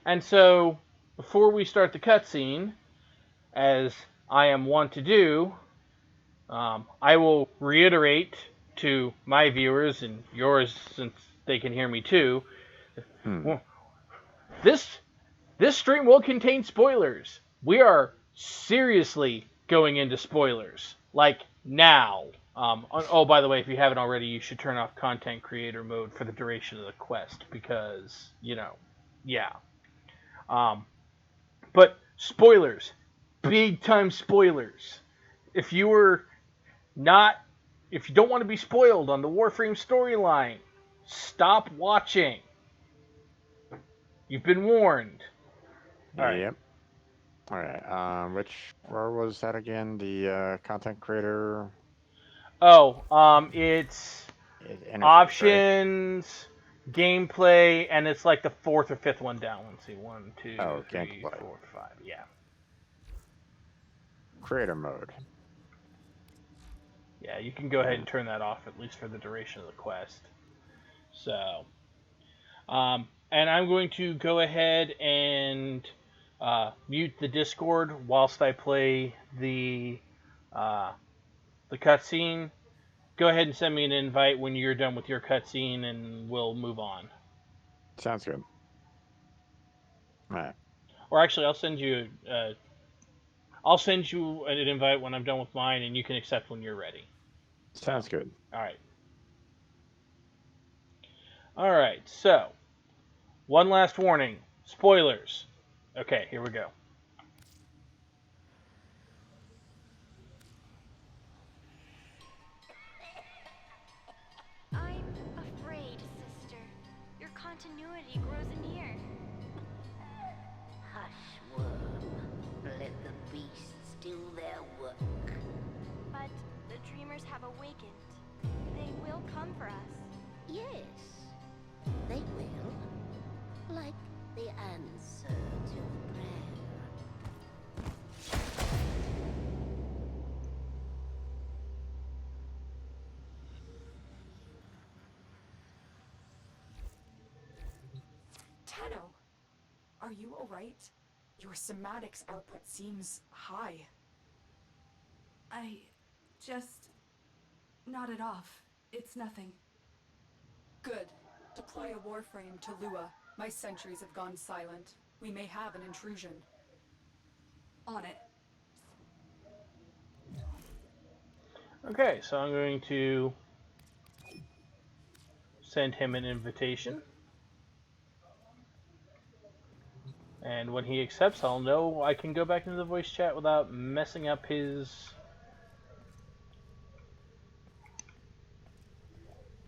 And so, before we start the cutscene, as I am wont to do, I will reiterate to my viewers and yours, since they can hear me too. Hmm. Well, this this stream will contain spoilers. We are seriously going into spoilers, like now. Oh, by the way, if you haven't already, you should turn off content creator mode for the duration of the quest because yeah. Um, but spoilers, big time spoilers. If you were not, if you don't want to be spoiled on the Warframe storyline, stop watching. You've been warned. All right. Yep. All right. Where was that again? The content creator Oh, it's interface, right? options, gameplay, and it's like the fourth or fifth one down. Let's see, one, two, Oh, three, gameplay. 4, 5. Yeah, Creator mode. yeah. You can go ahead and turn that off at least for the duration of the quest. So, and I'm going to go ahead and mute the Discord whilst I play uh, the cutscene. Go ahead and send me an invite when you're done with your cutscene, and we'll move on. Sounds good. All right. Or actually, I'll send you an invite when I'm done with mine, and you can accept when you're ready. So, Sounds good. all right, all right. So, one last warning: spoilers. Okay, here we go. I'm afraid, sister. Your continuity grows anear. Hush, worm. Let the beasts do their work. But the dreamers have awakened. They will come for us. Yes, they will. Like the answer to a prayer. Tenno, are you alright? Your somatics output seems high. I just nodded off. It's nothing. Good. Deploy a warframe to Lua. My sentries have gone silent. We may have an intrusion. On it. Okay, so I'm going to send him an invitation. And when he accepts, I'll know I can go back into the voice chat without messing up his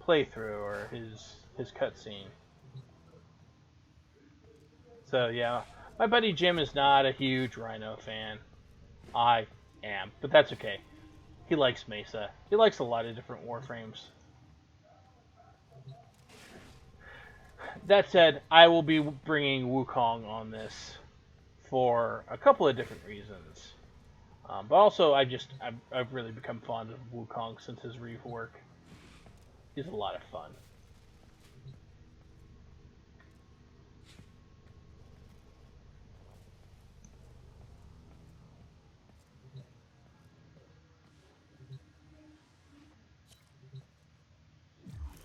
playthrough or his cutscene. So yeah, my buddy Jim is not a huge Rhino fan. I am, but that's okay. He likes Mesa. He likes a lot of different Warframes. That said, I will be bringing Wukong on this for a couple of different reasons. But also, I've really become fond of Wukong since his rework. He's a lot of fun.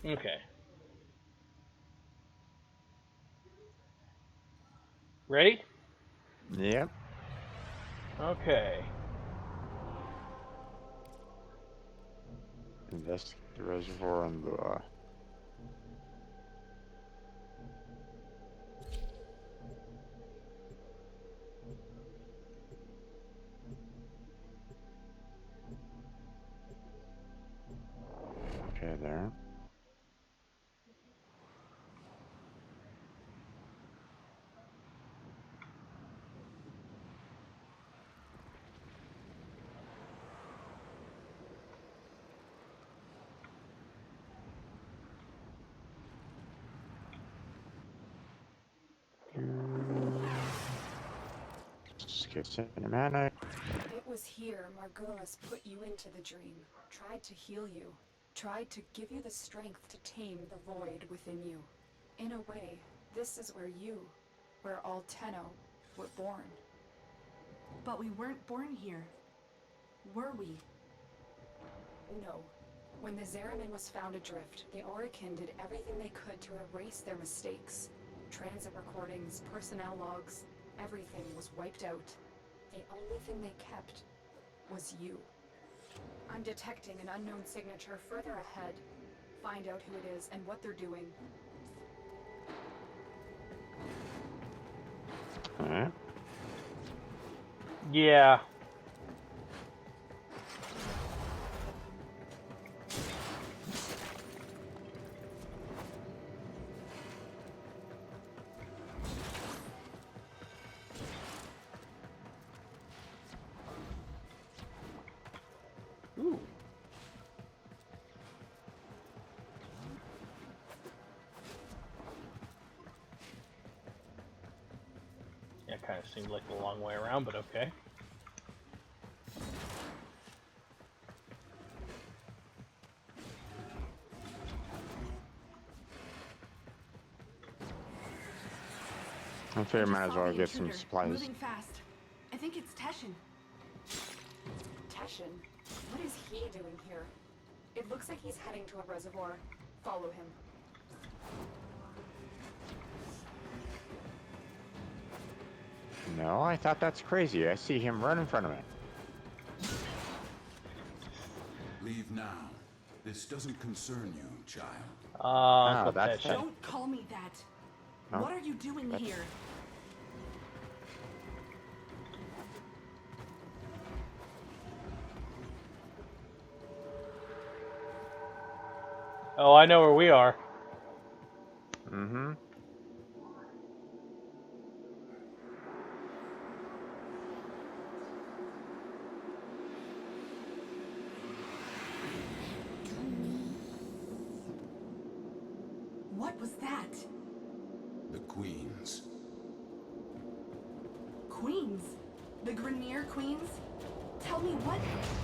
Okay. Ready? Yep. Okay. Investigate the reservoir and Lua. Okay, there. Skip cinematic. It was here Margulis put you into the dream, tried to heal you, tried to give you the strength to tame the void within you. In a way, this is where you, where all Tenno were born. But we weren't born here. Were we? No. When the Zeramin was found adrift, the Orokin did everything they could to erase their mistakes. Transit recordings, personnel logs, everything was wiped out. The only thing they kept was you. I'm detecting an unknown signature further ahead. Find out who it is and what they're doing. Alright. Yeah. Ooh. Yeah, kind of seemed like a long way around, but okay. I figure I might just as saw well the get some intruder, supplies. Moving fast. I think it's Teshin. Teshin? What is he doing here? It looks like he's heading to a reservoir. Follow him. No, I thought that's crazy. I see him right in front of me. Leave now. This doesn't concern you, child. Uncle that's Teshin. Don't call me that. No, What are you doing that's- here? Oh, I know where we are. Mm-hmm. What was that? The Queens. Queens? The Grenier Queens? Tell me what?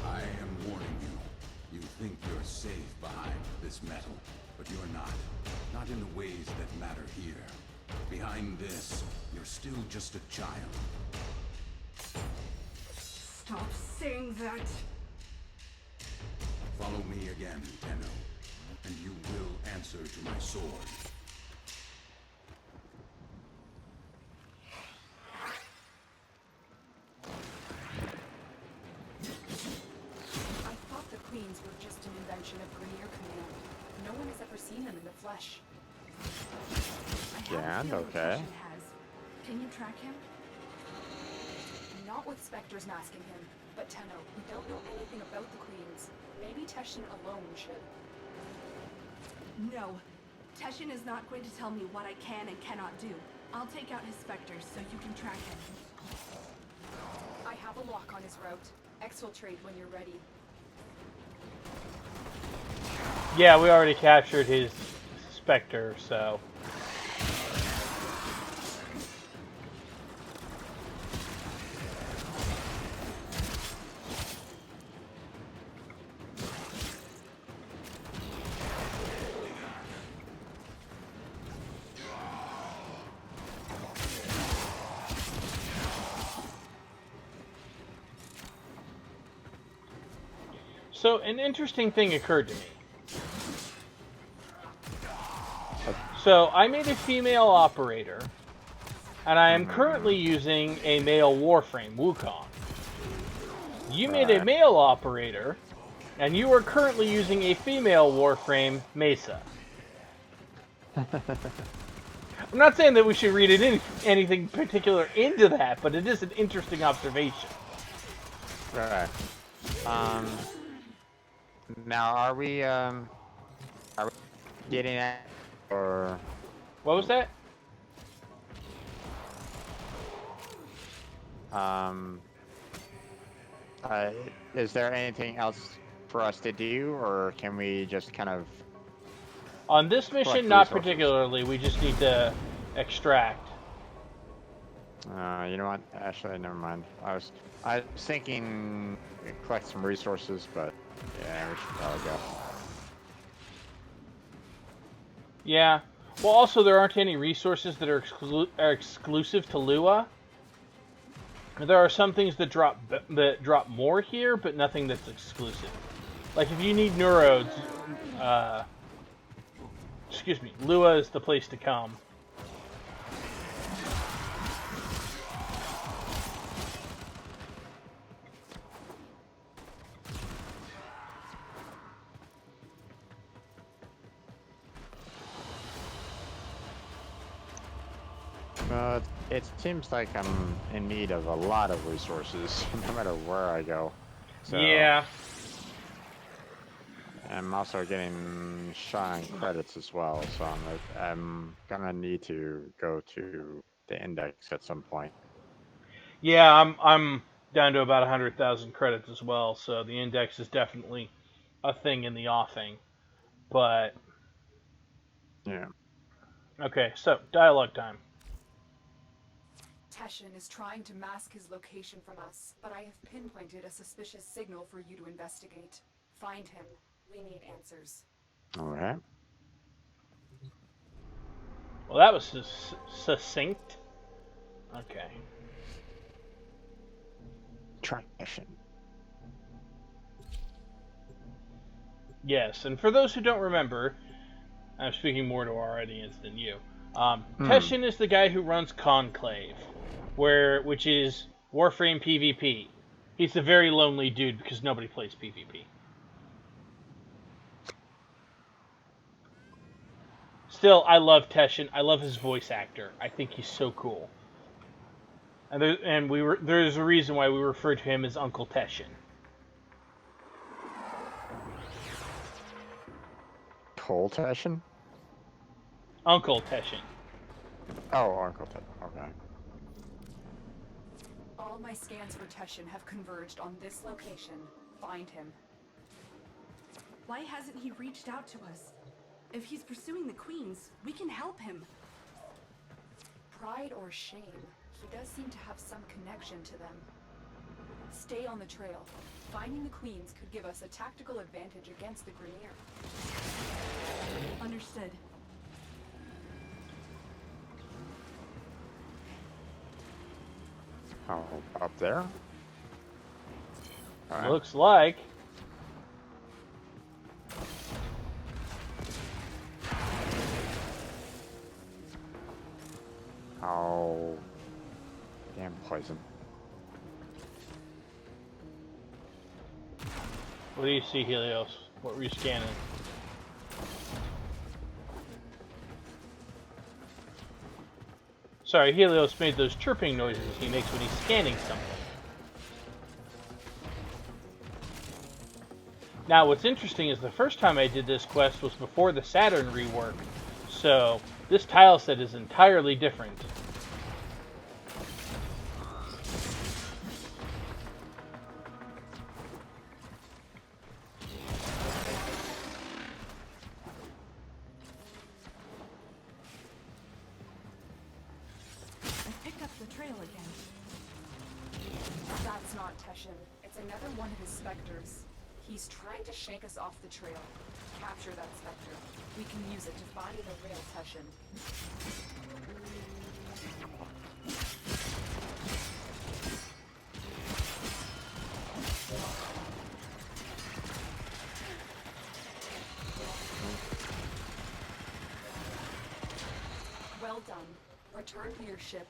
I am warning you. You think you're safe behind this metal, but you're not. Not in the ways that matter here. Behind this, you're still just a child. Stop saying that. Follow me again, Tenno, and you will answer to my sword. I thought the Queens were just an invention of Grenier Command. No one has ever seen them in the flesh. I have a Yeah, feeling okay. Teshin has. Can you track him? Not with Spectres masking him, but Tenno, we don't know anything about the Queens. Maybe Teshin alone should. No. Teshin is not going to tell me what I can and cannot do. I'll take out his specters so you can track him. I have a lock on his route. Exfiltrate when you're ready. Yeah, we already captured his Spectre, so... So, an interesting thing occurred to me. So, I made a female operator, and I am currently using a male Warframe, Wukong. You made a Right. male operator, and you are currently using a female Warframe, Mesa. I'm not saying that we should read anything particular into that, but it is an interesting observation. Right. Now are we getting at, or What was that? um, is there anything else for us to do, or can we just kind of? On this mission, Collect not resources. particularly. We just need to extract. You know what? Actually, never mind. I was thinking collect some resources, but yeah, we should probably go. Yeah. Well, also there aren't any resources that are exclusive to Lua. There are some things that drop more here, but nothing that's exclusive. Like if you need neurodes, excuse me, Lua is the place to come. It seems like I'm in need of a lot of resources, no matter where I go. So, Yeah. I'm also getting shine credits as well, so I'm gonna need to go to the index at some point. Yeah, I'm down to about 100,000 credits as well, so the index is definitely a thing in the offing. But Yeah. okay, so dialogue time. Teshin is trying to mask his location from us, but I have pinpointed a suspicious signal for you to investigate. Find him. We need answers. All right. Well, that was succinct. Okay. Traction. Yes, and for those who don't remember, I'm speaking more to our audience than you. Teshin is the guy who runs Conclave, which is Warframe PvP. He's a very lonely dude because nobody plays PvP. Still, I love Teshin. I love his voice actor. I think he's so cool. And there's a reason why we refer to him as Uncle Teshin. Coal Teshin? Uncle Teshin. Oh, Uncle Teshin. Okay. All my scans for Teshin have converged on this location. Find him. Why hasn't he reached out to us? If he's pursuing the queens, we can help him. Pride or shame, he does seem to have some connection to them. Stay on the trail. Finding the queens could give us a tactical advantage against the Grineer. Understood. Oh, up there? All right. Looks like. Oh. Damn poison. What do you see, Helios? What were you scanning? Sorry, Helios made those chirping noises he makes when he's scanning something. Now, what's interesting is the first time I did this quest was before the Saturn rework, so this tile set is entirely different. I picked up the trail again. That's not Teshin. It's another one of his specters. He's trying to shake us off the trail. Capture that specter. We can use it to find the real Teshin. Well done. Return to your ship.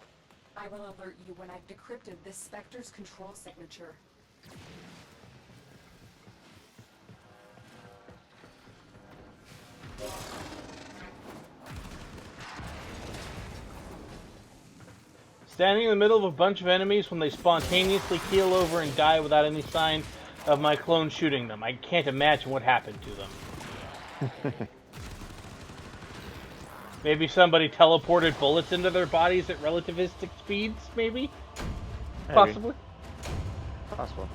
I will alert you when I've decrypted this specter's control signature. Standing in the middle of a bunch of enemies when they spontaneously keel over and die without any sign of my clone shooting them. I can't imagine what happened to them. Maybe somebody teleported bullets into their bodies at relativistic speeds, maybe? Possibly. Possible.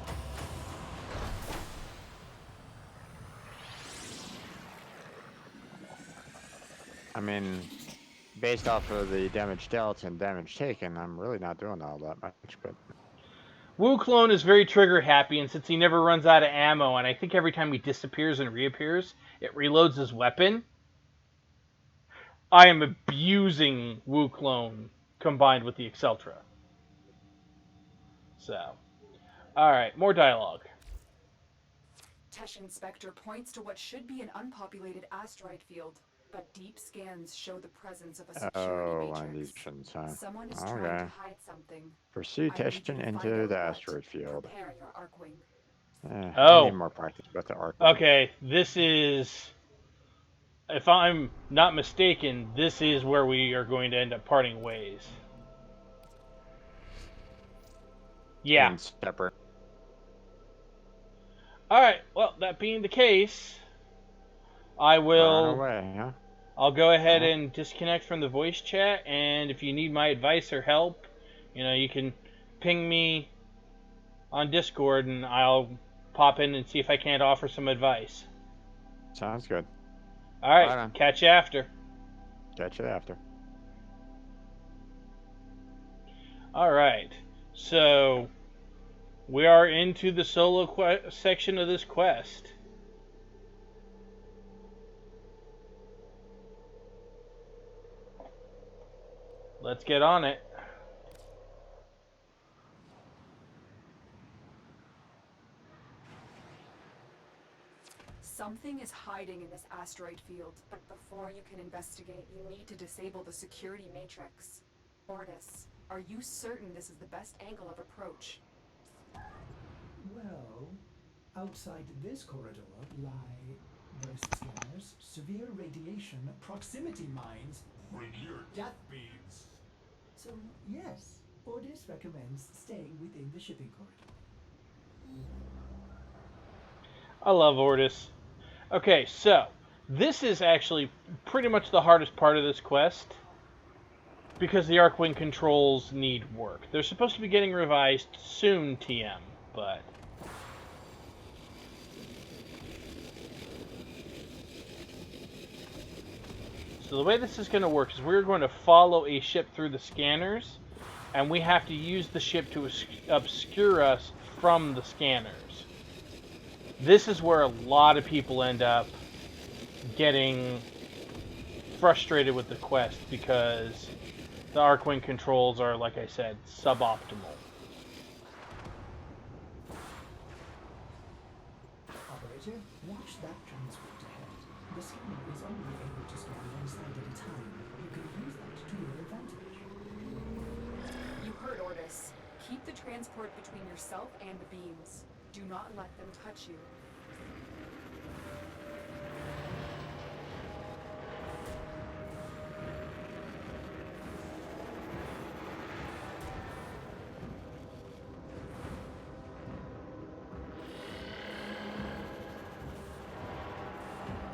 I mean, based off of the damage dealt and damage taken, I'm really not doing all that much, but... Wu Clone is very trigger happy, and since he never runs out of ammo, and I think every time he disappears and reappears, it reloads his weapon. I am abusing Wu Clone combined with the Exceltra. So, alright, more dialogue. Tesh Inspector points to what should be an unpopulated asteroid field, but deep scans show the presence of a security Oh, one of these matrix. missions, huh? Someone is trying Okay. to hide something. Pursue I need you Teshin to find into out the what. asteroid field. Prepare your Arcwing. I need Oh, more practice with the Arcwing. okay, this is, if I'm not mistaken, this is where we are going to end up parting ways. Yeah. In separate. Alright, well, that being the case, I Run will. away, huh? I'll go ahead Alright. and disconnect from the voice chat, and if you need my advice or help, you can ping me on Discord, and I'll pop in and see if I can't offer some advice. Sounds good. Alright, Right on. catch you after. Catch you after. Alright, so we are into the solo section of this quest. Let's get on it. Something is hiding in this asteroid field, but before you can investigate, you need to disable the security matrix. Ortis, are you certain this is the best angle of approach? Well, outside this corridor lie burst scanners, severe radiation, proximity mines. Bring your death beams. So, yes, Ordis recommends staying within the shipping corridor. I love Ortis. Okay, so this is actually pretty much the hardest part of this quest because the Arcwing controls need work. They're supposed to be getting revised soon, TM, but so the way this is going to work is we're going to follow a ship through the scanners, and we have to use the ship to obscure us from the scanners. This is where a lot of people end up getting frustrated with the quest because the Arcwing controls are, like I said, suboptimal. Operator, watch that transport ahead. The scanner is only able to scan one side at a time. You can use that to your advantage. You heard Ortis. Keep the transport between yourself and the beams. Do not let them touch you.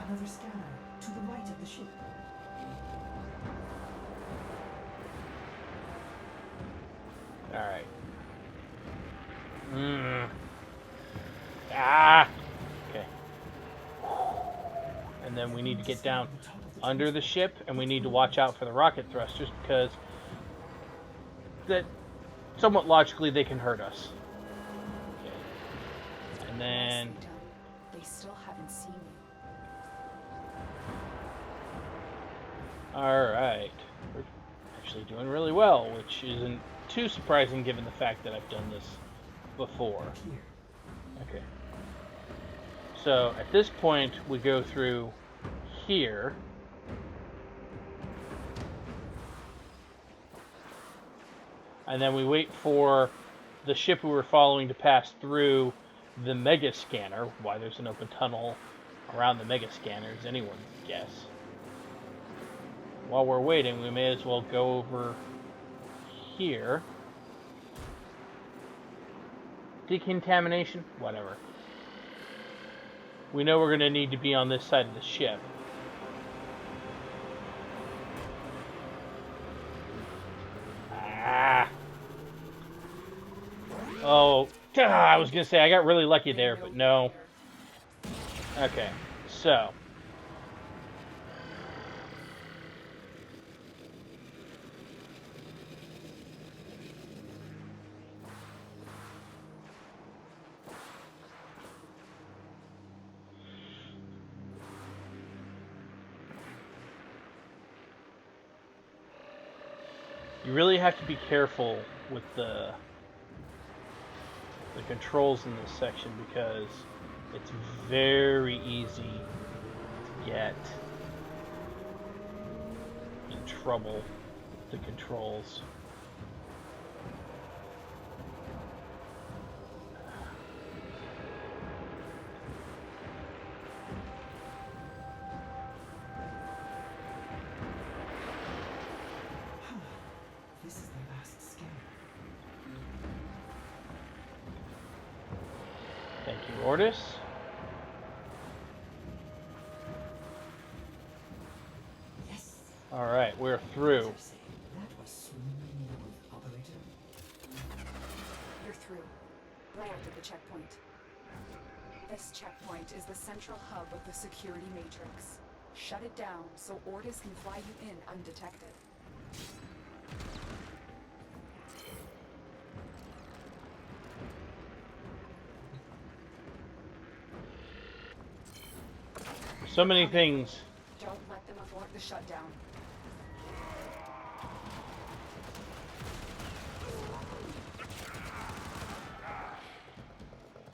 Another scanner to the right of the ship. Alright. Ah! Okay. And then we need to get down under the ship, and we need to watch out for the rocket thrusters because that somewhat logically they can hurt us. Okay. And then Nicely done. They still haven't seen you. alright. We're actually doing really well, which isn't too surprising given the fact that I've done this before. Here. Okay. So at this point we go through here. And then we wait for the ship we were following to pass through the mega scanner. Why there's an open tunnel around the mega scanner is anyone's guess. While we're waiting, we may as well go over here. Decontamination? Whatever. We know we're going to need to be on this side of the ship. Ah. Oh, I was going to say I got really lucky there, but no. Okay, so. You really have to be careful with the controls in this section because it's very easy to get in trouble with the controls. This is the last scanner. Thank you, Ordis. Yes. Alright, we're through. That was smooth, operator. You're through. Right after the checkpoint. This checkpoint is the central hub of the security matrix. Shut it down so Ordis can fly you in undetected. So many things. Don't let them abort the shutdown.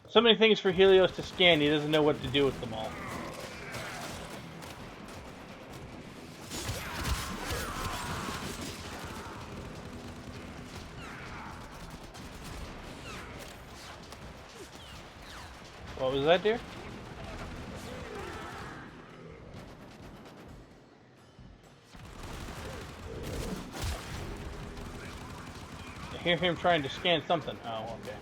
So many things for Helios to scan, he doesn't know what to do with them all. What was that, dear? I hear him trying to scan something. Oh, okay.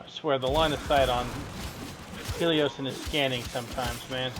I swear, the line of sight on Helios and his scanning sometimes, man.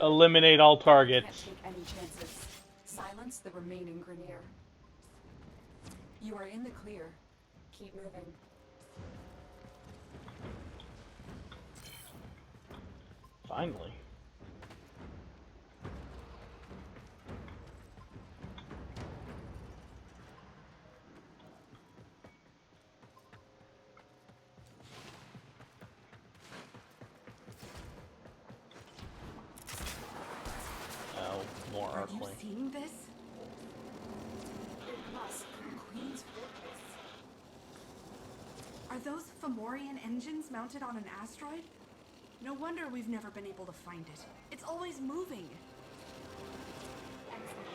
Eliminate all targets. Can't take any chances. Silence the remaining Grenier. You are in the clear. Keep moving. Finally. Oh, more Are you Arcling. seeing this? It must be Queen's fortress. Are those Fomorian engines mounted on an asteroid? No wonder we've never been able to find it. It's always moving. Excellent.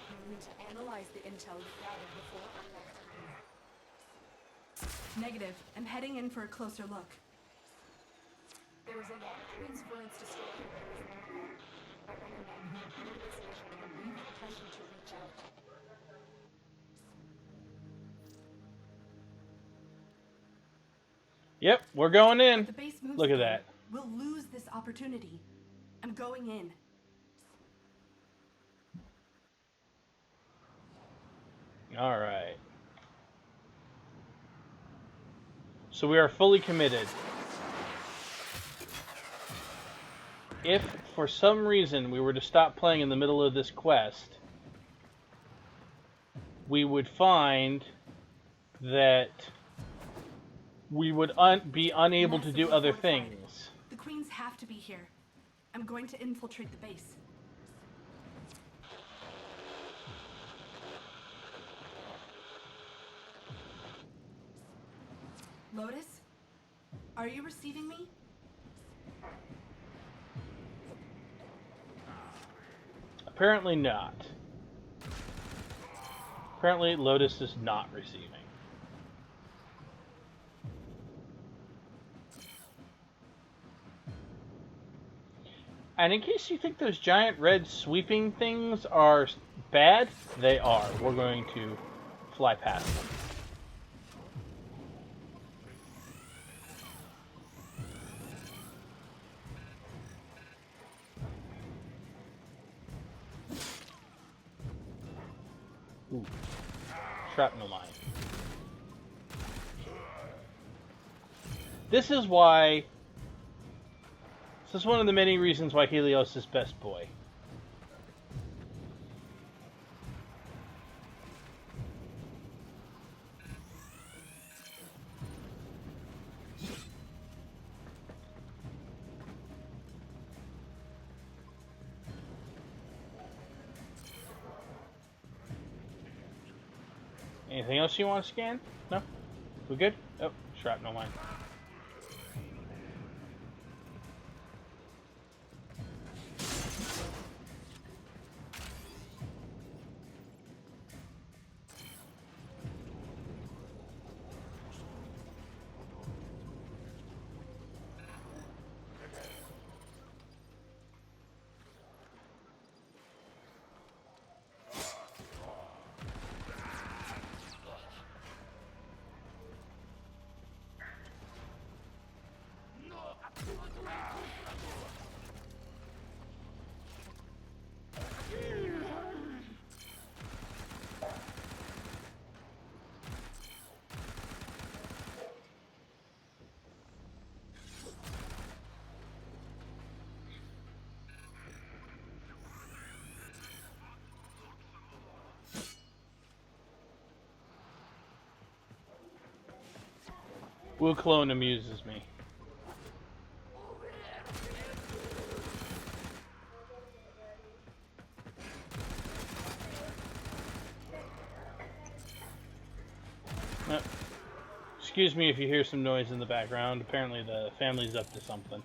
You need to analyze the intel you gathered before our next move. Negative. I'm heading in for a closer look. There is a lot of transference to store here. I recommend organization and leave impression to reach out. Yep, we're going in. If the base moves Look at again, that. We'll lose this opportunity. I'm going in. All right. So we are fully committed. If for some reason we were to stop playing in the middle of this quest, we would find that we would be unable to do Massively other fortified. things. The Queens have to be here. I'm going to infiltrate the base. Lotus? Are you receiving me? Apparently not. Apparently Lotus is not receiving. And in case you think those giant red sweeping things are bad, they are. We're going to fly past them. Ooh. Shrapnel mine. This is why... This is one of the many reasons why Helios is best boy. Anything else you want to scan? No? We good? Oh, shrapnel mine. Will clone amuses me. Excuse me if you hear some noise in the background. Apparently the family's up to something.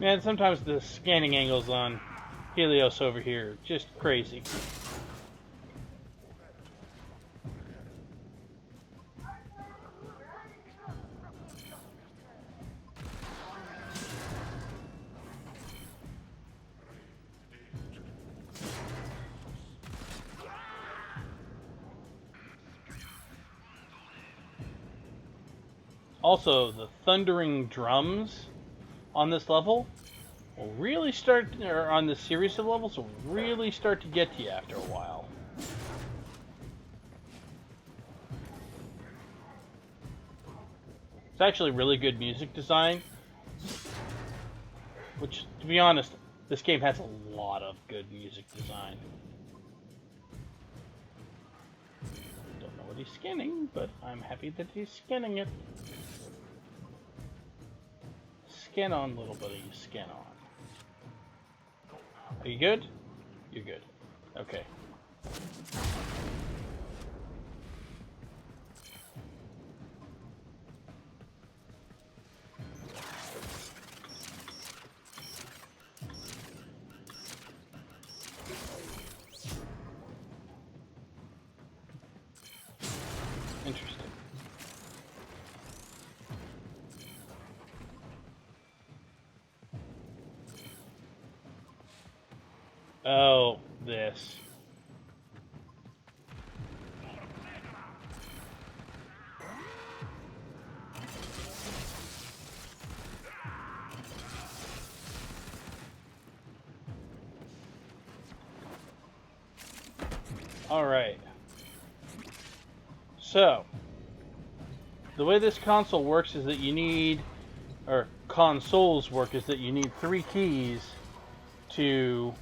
Man, sometimes the scanning angles on Helios over here are just crazy. Also, the thundering drums on this level will really start, or on this series of levels, will really start to get to you after a while. It's actually really good music design, which, to be honest, this game has a lot of good music design. Don't know what he's scanning, but I'm happy that he's scanning it. Scan on, little buddy, scan on. Are you good? You're good. Okay. Interesting. Oh, this. All right. So, the way this console works is that you need, or consoles work, is that you need 3 keys to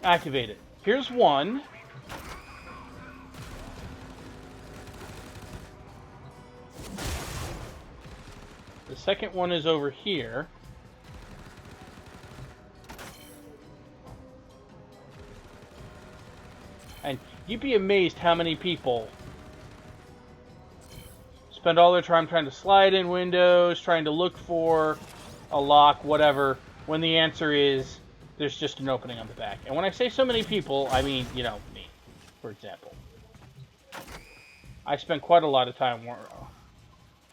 activate it. Here's one. The second one is over here. And you'd be amazed how many people spend all their time trying to slide in windows, trying to look for a lock, whatever, when the answer is there's just an opening on the back. And when I say so many people, I mean, you know, me, for example. I spent quite a lot of time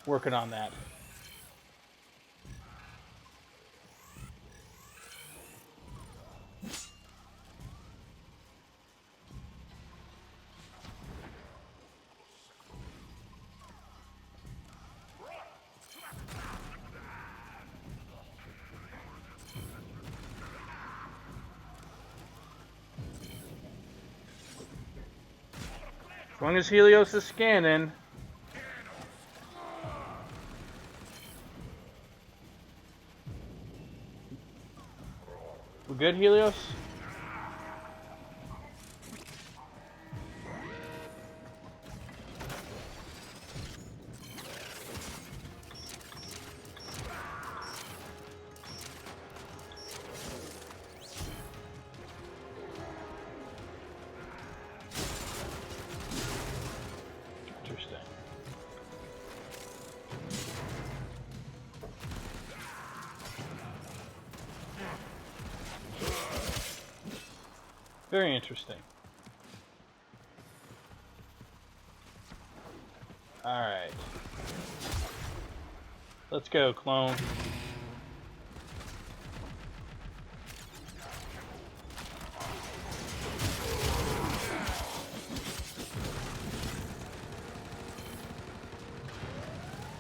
working on that. As long as Helios is scanning. We good, Helios? Interesting. Very interesting. Alright. Let's go, clone.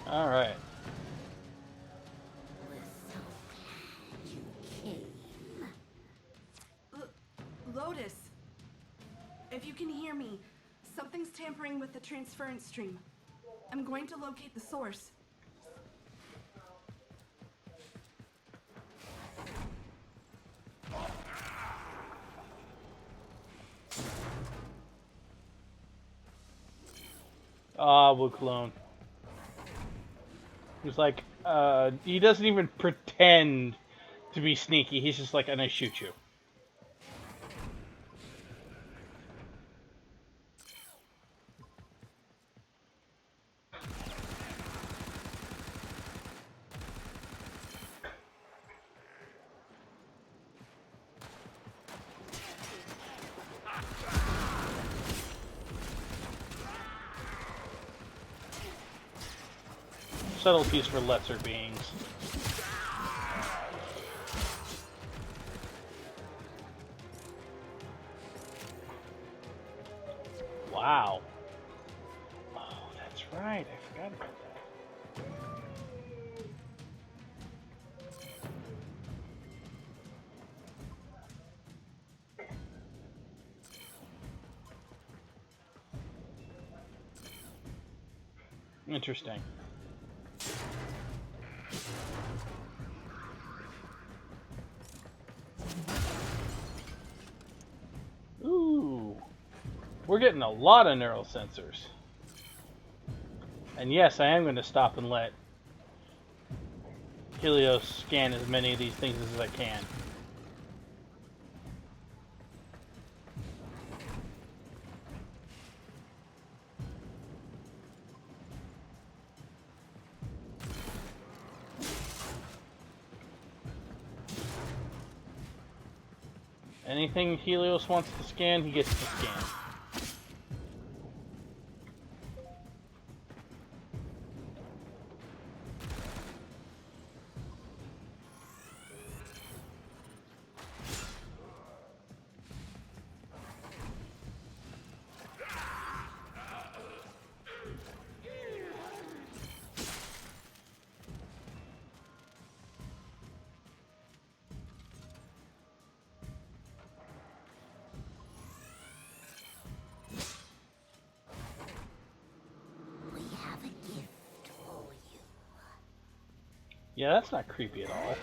Alright. Lotus, if you can hear me, something's tampering with the transference stream. I'm going to locate the source. Ah, we'll clone. He's like, he doesn't even pretend to be sneaky. He's just like, I'm gonna shoot you. Subtleties for lesser beings. Wow. Oh, that's right. I forgot about that. Interesting. Ooh. We're getting a lot of neural sensors. And yes, I am going to stop and let Helios scan as many of these things as I can. Anything Helios wants to scan, he gets to scan. Yeah, that's not creepy at all.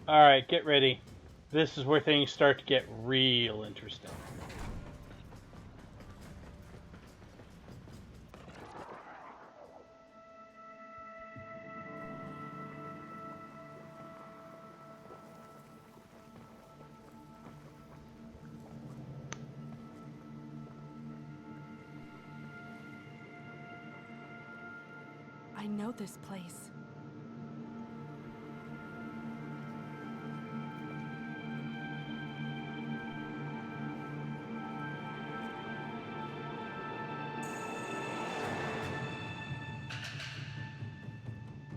Alright, get ready. This is where things start to get real interesting. I know this place.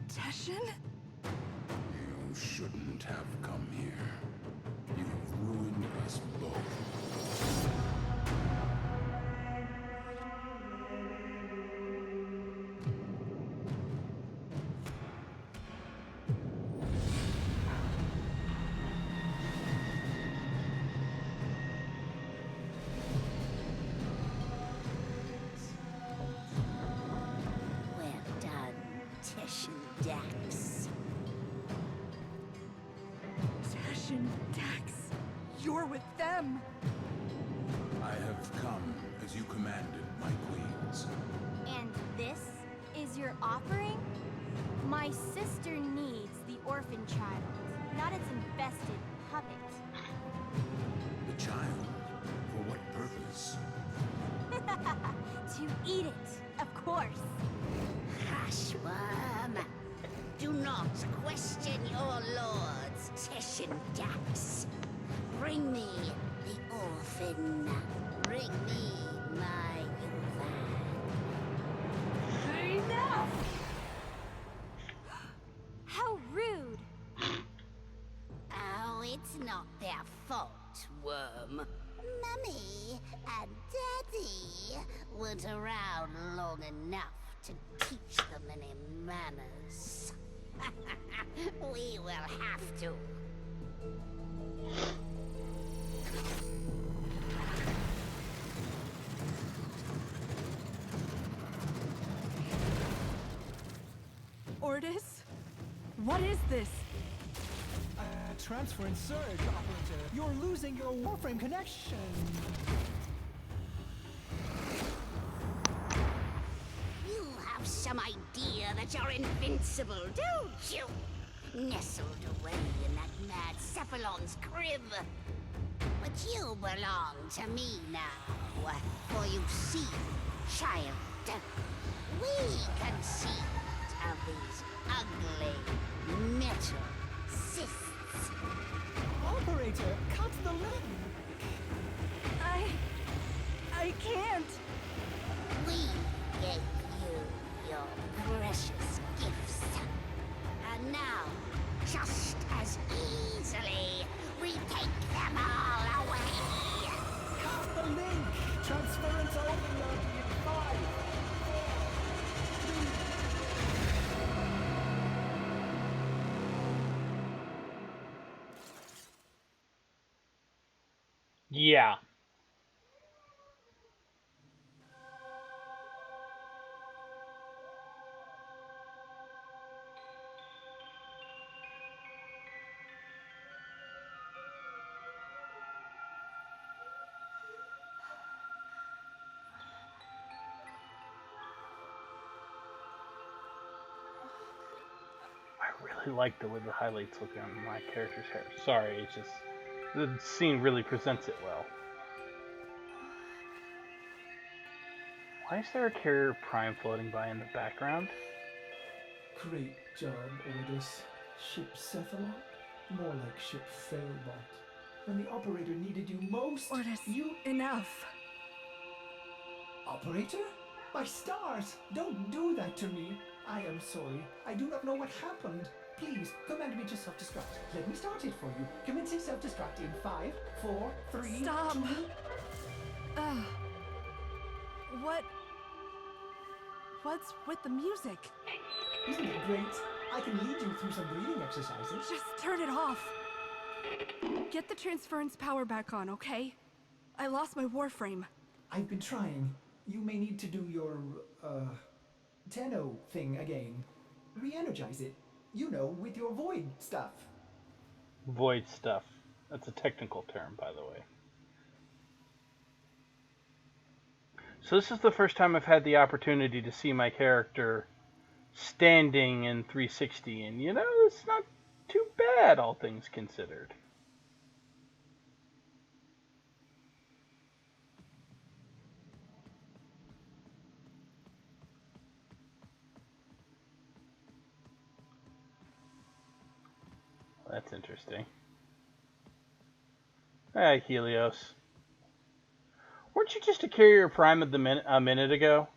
Teshin? You shouldn't have come here. You have ruined us both. Well done, Teshin Dax. Teshin, Dax. You're with them. I have come as you commanded, my queens. And this is your offering? My sister needs the orphan child, not its infested puppet. The child? For what purpose? To eat it, of course. Hushworm. Do not question your lords, Teshin Dax. Bring me the orphan. Bring me my Yuvan. Enough! How rude! Oh, it's not their fault, Worm. Mummy and Daddy weren't around long enough to teach them any manners. We will have to. Ordis? What is this? Transfer and surge, operator. You're losing your Warframe connection. You have some idea that you're invincible, don't you? Nestled away in that mad Cephalon's crib. But you belong to me now. For you see, child, we conceived of these ugly metal cysts. Operator, cut the link. I can't. We gave you your precious gifts. And now, just as easily, we take them all away. Cut the link. Transference overload in 5, 4, 3. Yeah. I really like the way the highlights look on my character's hair. Sorry, it's just the scene really presents it well. Why is there a carrier prime floating by in the background? Great job, Ordis. Ship Cephalon? More like ship Failbot. When the operator needed you most, Ordis, you... enough. Operator? My stars! Don't do that to me! I am sorry. I do not know what happened. Please, command me to self-destruct. Let me start it for you. Commencing self-destruct in 5, 4, 3, Stop. 2... What's with the music? Isn't it great? I can lead you through some breathing exercises. Just turn it off. Get the transference power back on, okay? I lost my warframe. I've been trying. You may need to do your, Tenno thing again. Re-energize it. You know, with your void stuff. Void stuff. That's a technical term, by the way. So this is the first time I've had the opportunity to see my character standing in 360, and you know, it's not too bad, all things considered. That's interesting. Hey, Helios. Weren't you just a carrier prime a minute ago?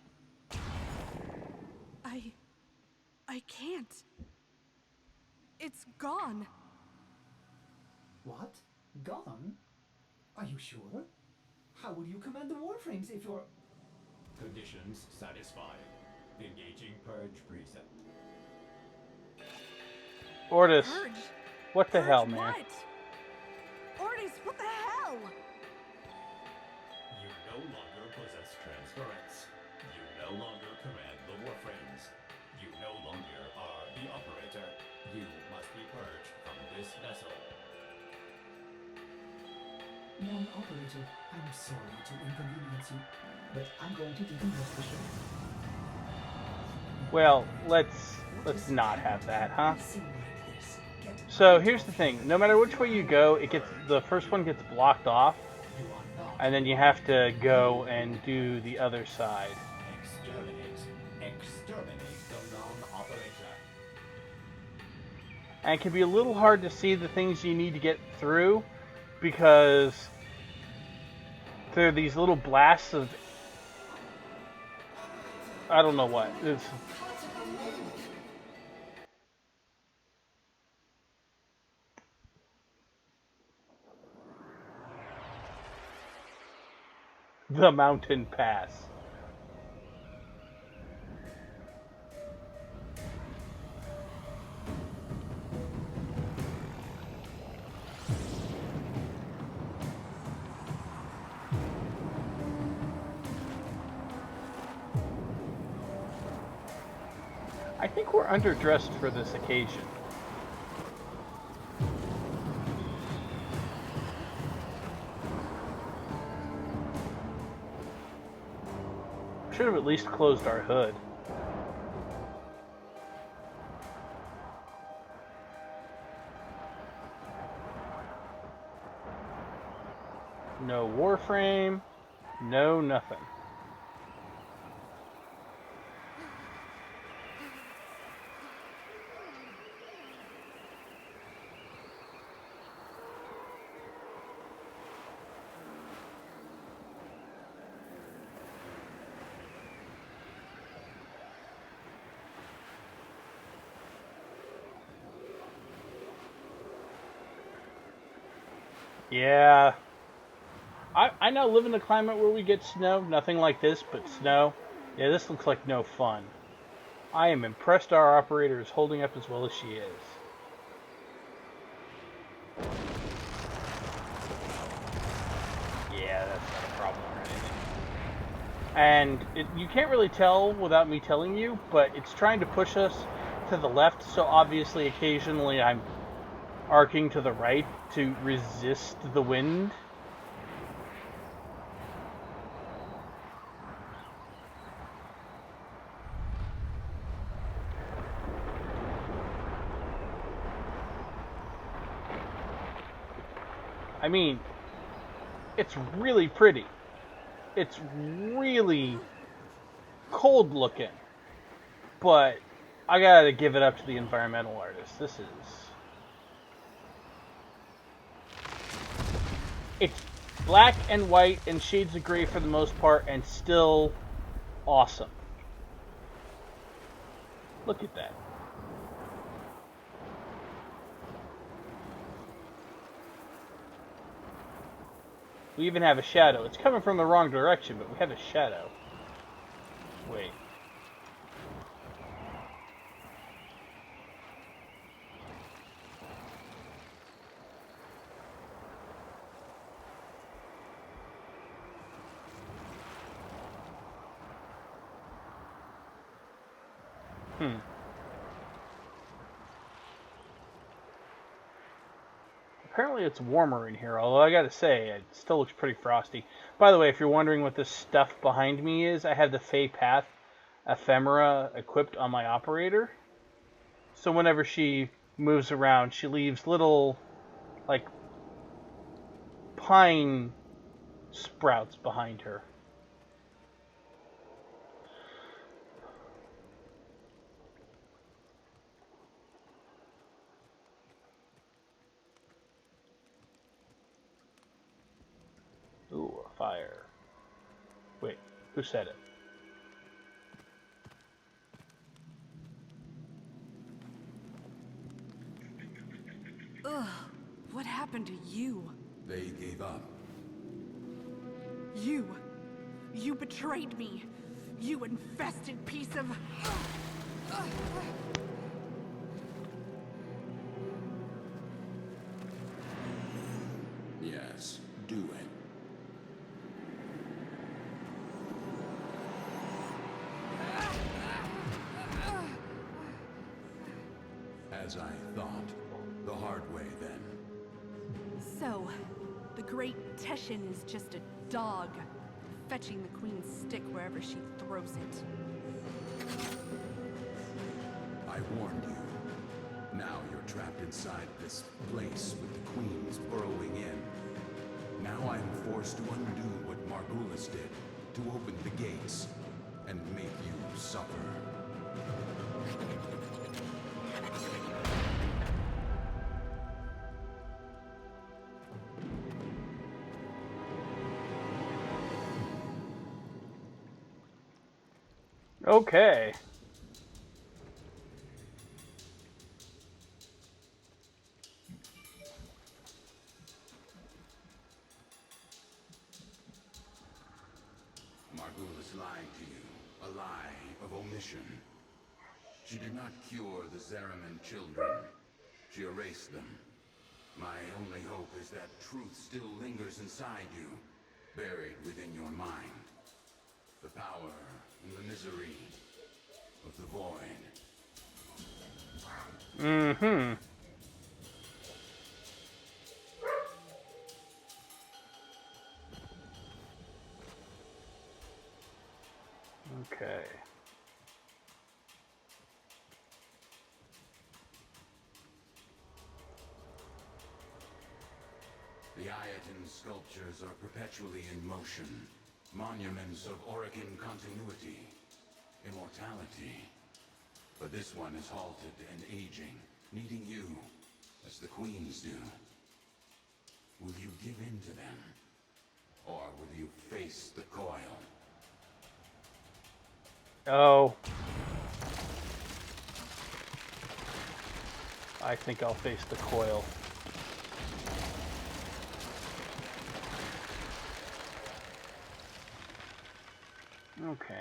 I can't. It's gone. What? Gone? Are you sure? How will you command the warframes if you're... Conditions satisfied. Engaging purge preset. Ortis, Purge? what the Purge hell, man? What? Ortis, what the hell? You no longer possess transference. You no longer command the warframes. You no longer are the operator. You must be purged from this vessel. Non-operator, I'm sorry to inconvenience you, but I'm going to decompress the ship. Well, let's not have that, huh? So here's the thing: no matter which way you go, the first one gets blocked off, and then you have to go and do the other side. Exterminate the non-operator. And it can be a little hard to see the things you need to get through, because there are these little blasts of... I don't know what. It's... The mountain pass. I think we're underdressed for this occasion. Should have at least closed our hood. No warframe, no nothing. Yeah. I now live in a climate where we get snow. Nothing like this, but snow. Yeah, this looks like no fun. I am impressed our operator is holding up as well as she is. Yeah, that's not a problem or anything. And you can't really tell without me telling you, but it's trying to push us to the left, so obviously occasionally I'm arcing to the right to resist the wind. I mean, it's really pretty. It's really cold looking. But I gotta give it up to the environmental artist. This is... It's black and white and shades of gray for the most part, and still awesome. Look at that. We even have a shadow. It's coming from the wrong direction, but we have a shadow. Wait. Apparently it's warmer in here, although I gotta say, it still looks pretty frosty. By the way, if you're wondering what this stuff behind me is, I have the Fey Path ephemera equipped on my operator. So whenever she moves around, she leaves little, like, pine sprouts behind her. Ooh, a fire. Wait, who said it? Ugh, what happened to you? They gave up. You betrayed me. You infested piece of... Yes, do it. As I thought. The hard way, then. So, the great Teshin is just a dog, fetching the queen's stick wherever she throws it. I warned you. Now you're trapped inside this place with the queens burrowing in. Now I'm forced to undo what Margulis did, to open the gates, and make you suffer. Okay. Margulis lied to you. A lie of omission. She did not cure the Zeraman children. She erased them. My only hope is that truth still lingers inside you, buried within your mind. The power and the misery of the void. Mm-hmm. Okay. The Ayatin sculptures are perpetually in motion. Monuments of Orican continuity. Immortality. But this one is halted and aging, needing you, as the queens do. Will you give in to them? Or will you face the coil? Oh. I think I'll face the coil. Okay.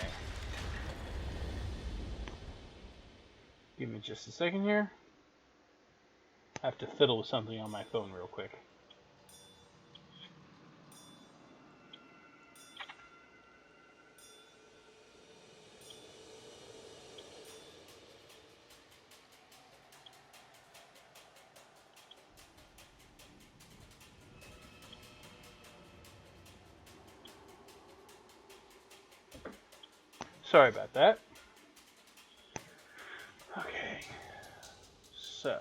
Give me just a second here. I have to fiddle with something on my phone real quick. Sorry about that. Okay. So.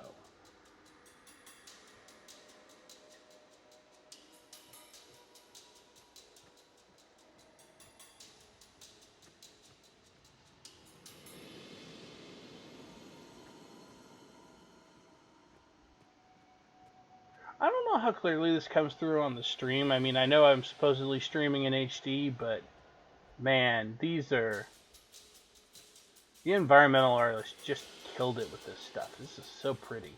I don't know how clearly this comes through on the stream. I mean, I know I'm supposedly streaming in HD, but man, these are The environmental artist just killed it with this stuff. This is so pretty.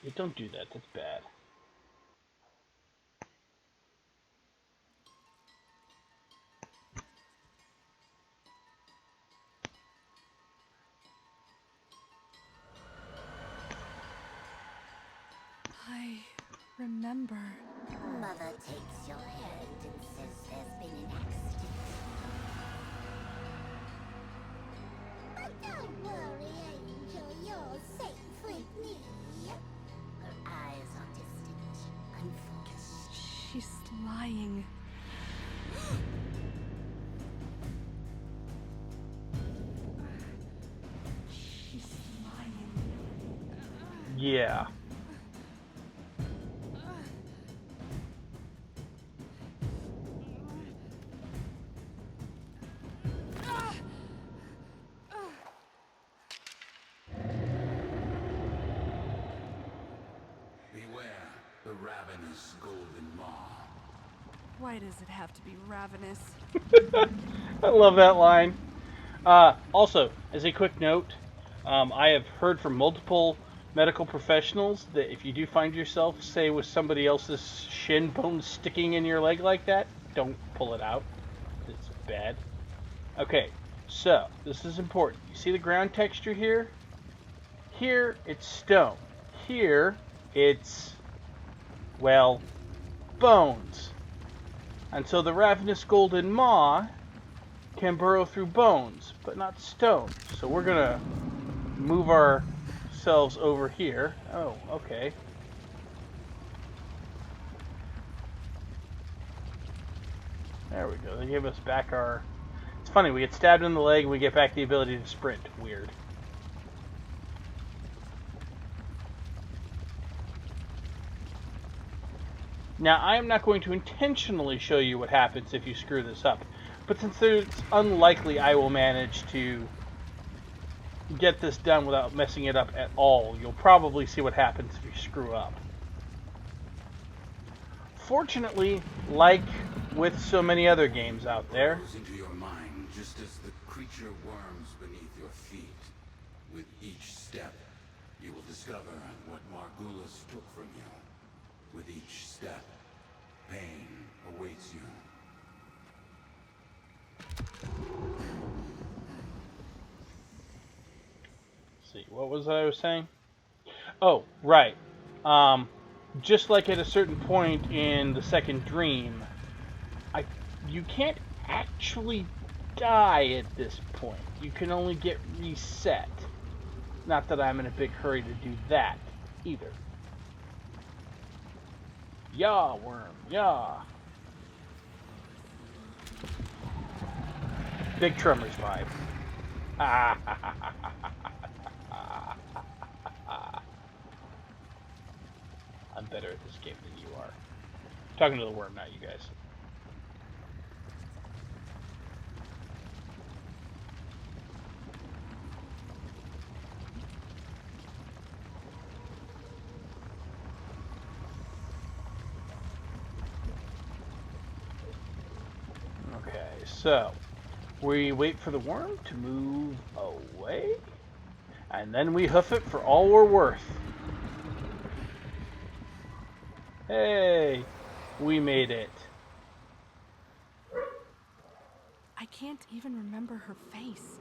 Yeah, don't do that. That's bad. I remember. Mother takes your hand and says there's been an accident. But don't worry, Angel, you're safe with me. Her eyes are distant, unfocused. She's lying. She's lying. Yeah. Beware the ravenous golden maw. Why does it have to be ravenous? I love that line. Also, as a quick note, I have heard from multiple medical professionals that if you do find yourself, say, with somebody else's shin bone sticking in your leg like that, don't pull it out. It's bad. Okay, so this is important. You see the ground texture here? Here, it's stone. Here, it's, well, bones. And so the ravenous golden maw can burrow through bones, but not stone. So we're gonna move ourselves over here. Oh, okay. There we go. They gave us back our... It's funny, we get stabbed in the leg and we get back the ability to sprint. Weird. Now, I am not going to intentionally show you what happens if you screw this up, but since it's unlikely I will manage to get this done without messing it up at all, you'll probably see what happens if you screw up. Fortunately, like with so many other games out there, Goes into your mind just as the creature worms beneath your feet. With each step, you will discover what Margulis took from you. With each step, pain awaits you. let's see, what was I was saying? Oh, right. Just like at a certain point in the second dream, you can't actually die at this point. You can only get reset. Not that I'm in a big hurry to do that either. Yaw, worm, yaw. Big Tremors vibe. I'm better at this game than you are. Talking to the worm, not you guys. Okay, so we wait for the worm to move away, and then we hoof it for all we're worth. Hey, we made it. I can't even remember her face.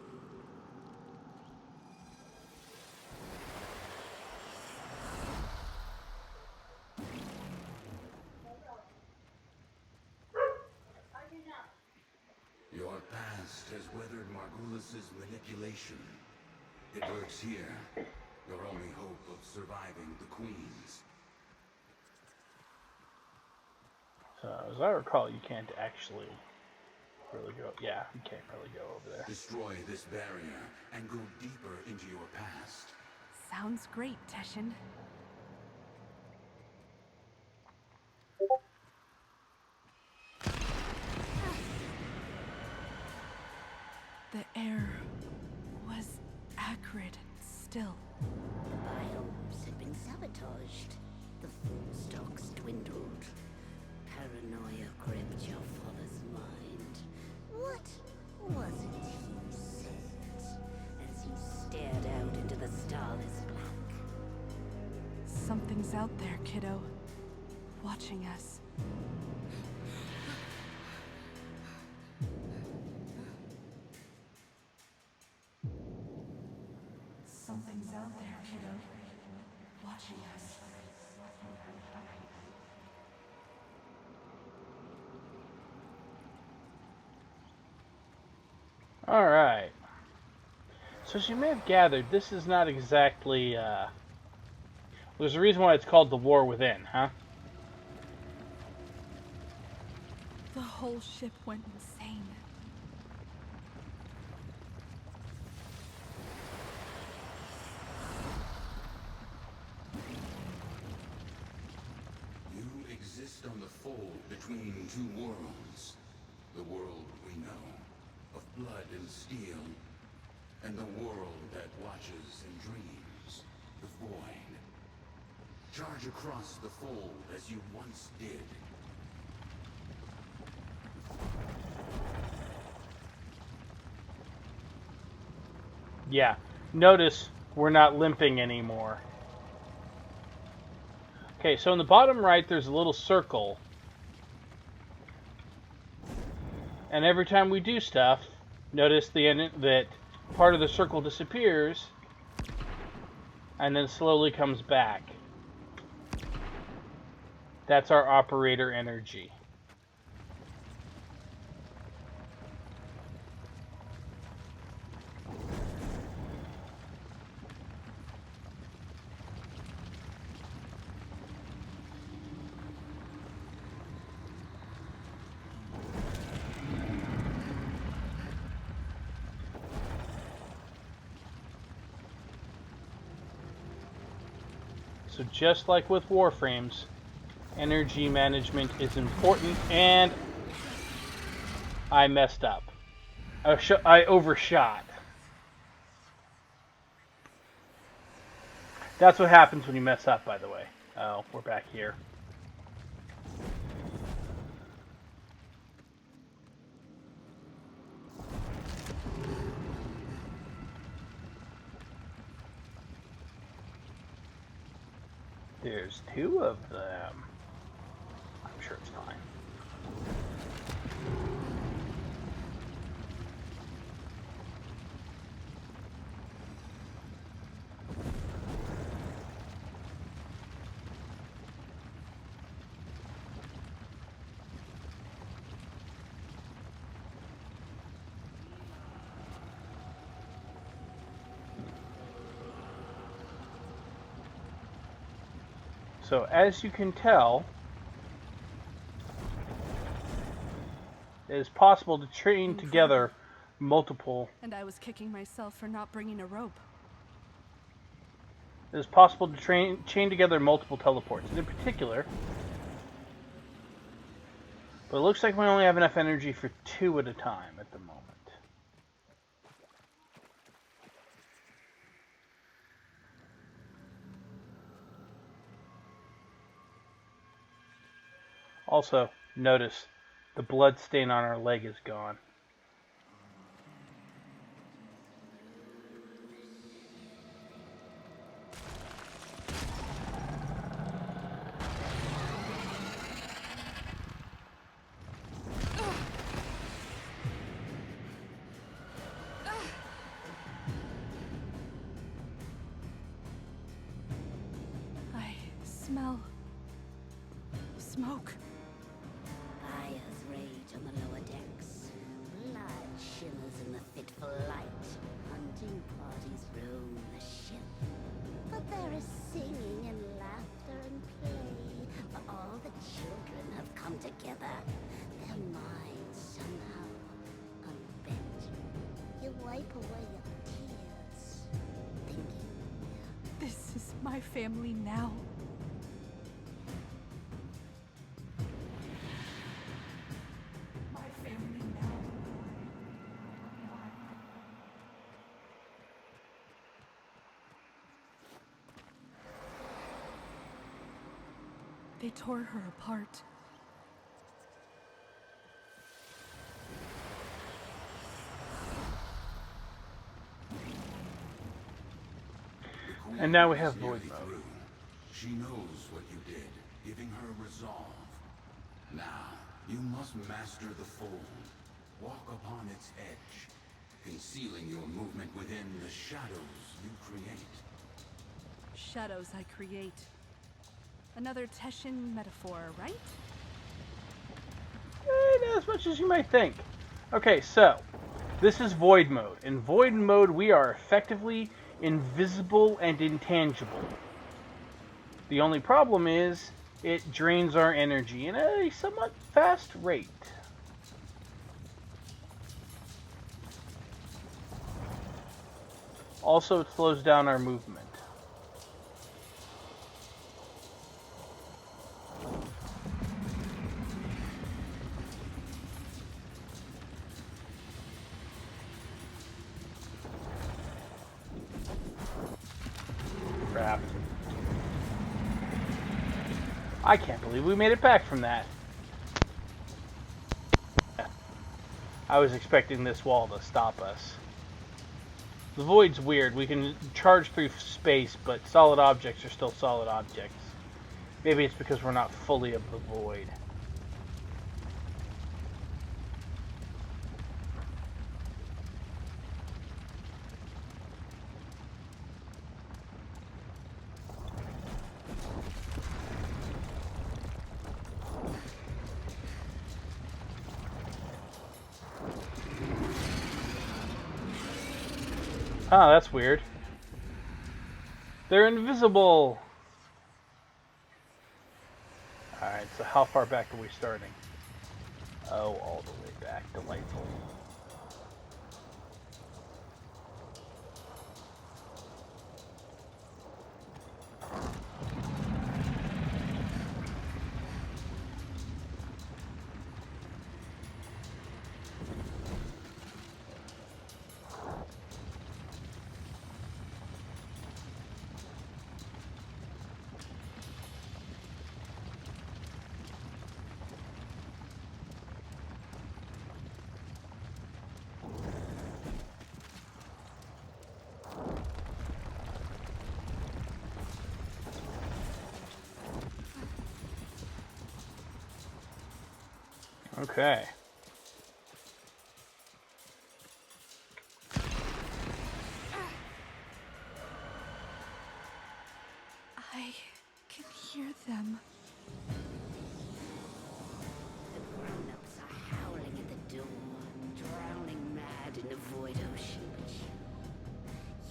Your past has weathered Margulis' manipulation. It lurks here, your only hope of surviving the Queens. So, as I recall, you can't actually really go... Yeah, you can't really go over there. Destroy this barrier and go deeper into your past. Sounds great, Teshin. The air was acrid and still. The biomes had been sabotaged. The food stocks dwindled. paranoia gripped your father's mind? What was it he said as you stared out into the starless black? Something's out there, kiddo. Watching us. Something's out there, kiddo. Watching us. Alright. So as you may have gathered, this is not exactly, there's a reason why it's called the War Within, huh? The whole ship went insane. You exist on the fold between two worlds. The world we know, of blood and steel, and the world that watches and dreams, the void. Charge across the fold as you once did. Yeah. Notice we're not limping anymore. Okay, so in the bottom right, there's a little circle. And every time we do stuff, notice that part of the circle disappears and then slowly comes back. That's our operator energy. So just like with Warframes, energy management is important, and I messed up. I overshot. That's what happens when you mess up, by the way. Oh, we're back here. There's two of them. I'm sure it's fine. So as you can tell, it is possible to chain together multiple. And I was kicking myself for not bringing a rope. It is possible to chain together multiple teleports, and in particular. But it looks like we only have enough energy for 2 at a time at the moment. Also, notice the blood stain on our leg is gone. I smell smoke. Fires rage on the lower decks. Blood shimmers in the fitful light. Hunting parties roam the ship. But there is singing and laughter and play. For all the children have come together. Their minds somehow unbent. You wipe away your tears, thinking, This is my family now. My family now. They tore her apart. And now we Mary is have void nearly mode. through. She knows what you did, giving her resolve. Now, you must master the fold. Walk upon its edge, concealing your movement within the shadows you create. Shadows I create. Another Teshin metaphor, right? Not as much as you might think. Okay, so this is void mode. In void mode, we are effectively invisible and intangible. The only problem is it drains our energy in a somewhat fast rate. Also, it slows down our movement. Crap. I can't believe we made it back from that. I was expecting this wall to stop us. The void's weird. We can charge through space, but solid objects are still solid objects. Maybe it's because we're not fully of the void. Ah, that's weird. They're invisible! Alright, so how far back are we starting? Oh, all the way back. Delightful. Okay. I can hear them. The grown-ups are howling at the door, drowning mad in the void ocean. But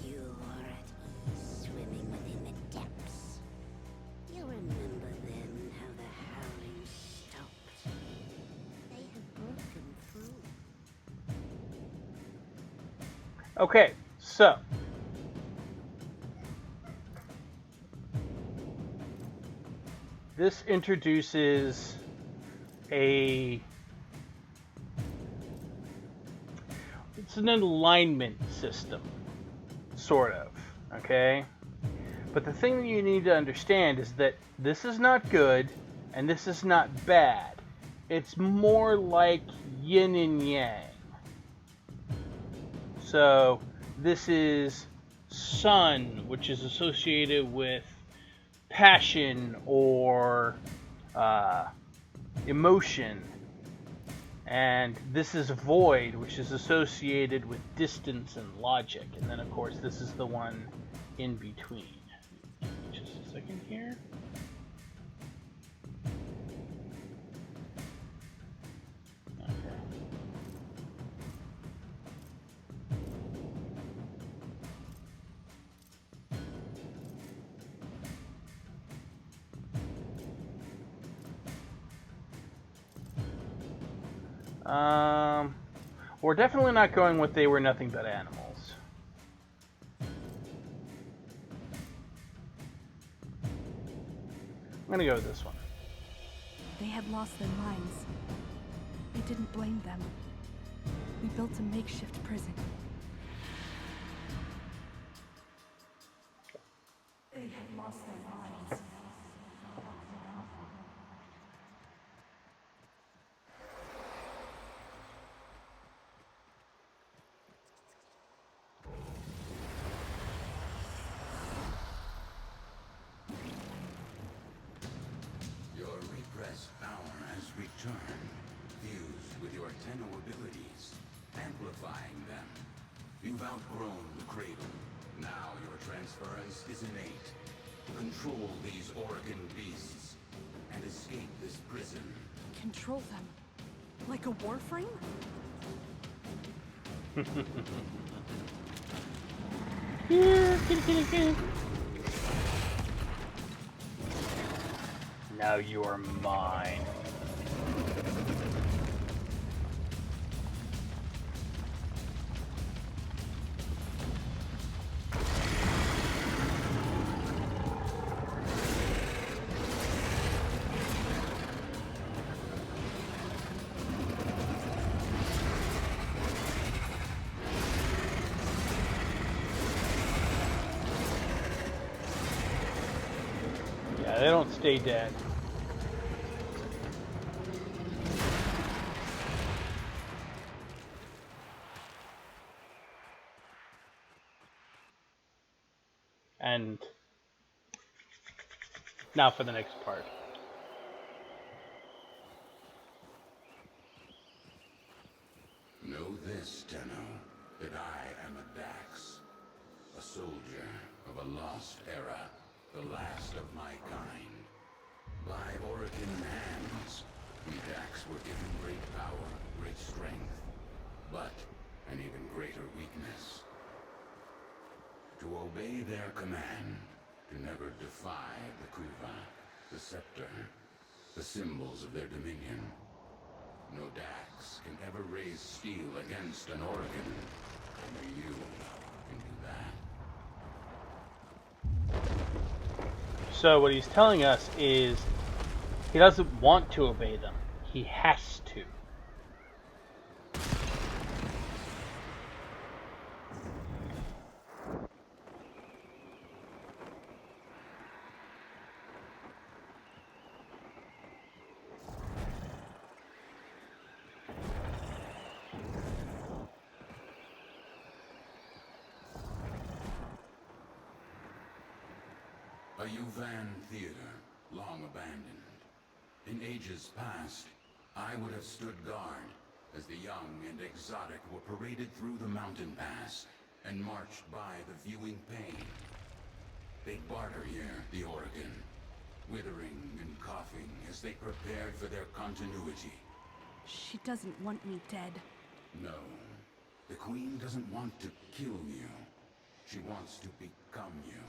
you are at ease, swimming within the depths. You'll remember then how the howling stopped. They have broken through. Okay, so. This introduces it's an alignment system, sort of, okay? But the thing that you need to understand is that this is not good and this is not bad. It's more like yin and yang. So this is sun, which is associated with passion or emotion, and this is void, which is associated with distance and logic, and then of course this is the one in between. Just a second here. We're definitely not going with they were nothing but animals. I'm gonna go with this one. They had lost their minds. We didn't blame them. We built a makeshift prison. They had lost their minds. outgrown the cradle. Now your transference is innate. Control these Orokin beasts and escape this prison. Control them? Like a warframe? Now you are mine. Yeah, they don't stay dead. And now for the next part. Know this, Tenno, that I am a Dax, a soldier of a lost era, the last of my kind. By Orokin hands, we Dax were given great power, great strength, but an even greater weakness. To obey their command, to never defy the Kuva, the scepter, the symbols of their dominion. No Dax can ever raise steel against an Orokin. Only you can do that. So what he's telling us is he doesn't want to obey them. He has to. A Yuvan theater, long abandoned. In ages past, I would have stood guard as the young and exotic were paraded through the mountain pass and marched by the viewing pane. They'd barter here, the Orokin, withering and coughing as they prepared for their continuity. She doesn't want me dead. No, the Queen doesn't want to kill you. She wants to become you.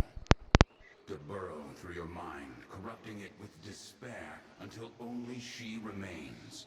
To burrow through your mind, corrupting it with despair until only she remains.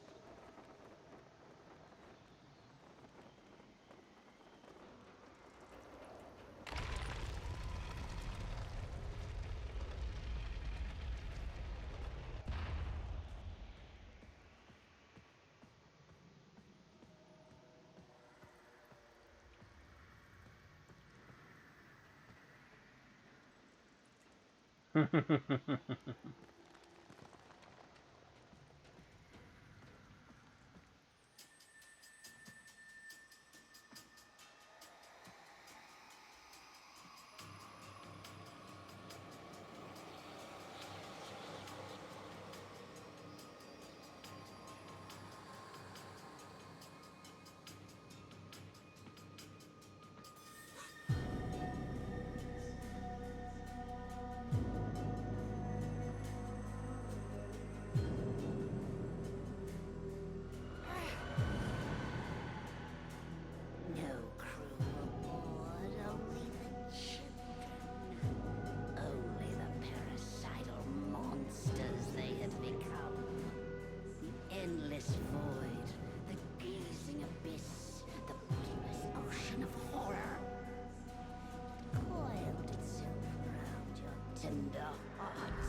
No crew aboard, only the children. Only the parasital monsters they have become. The endless void, the gazing abyss, the bottomless ocean of horror. It coiled itself around your tender heart.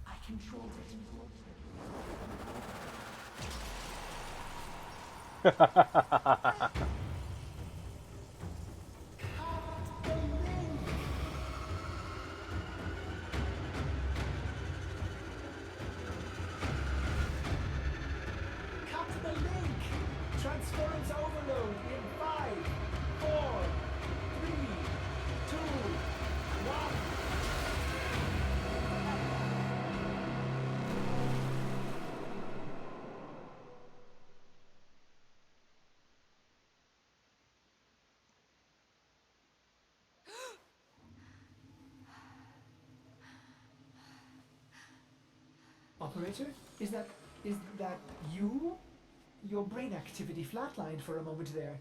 I control it. Cut the link! Transference overload in 5, 4, 3, 2, 1. Operator? Is that you? Your brain activity flatlined for a moment there.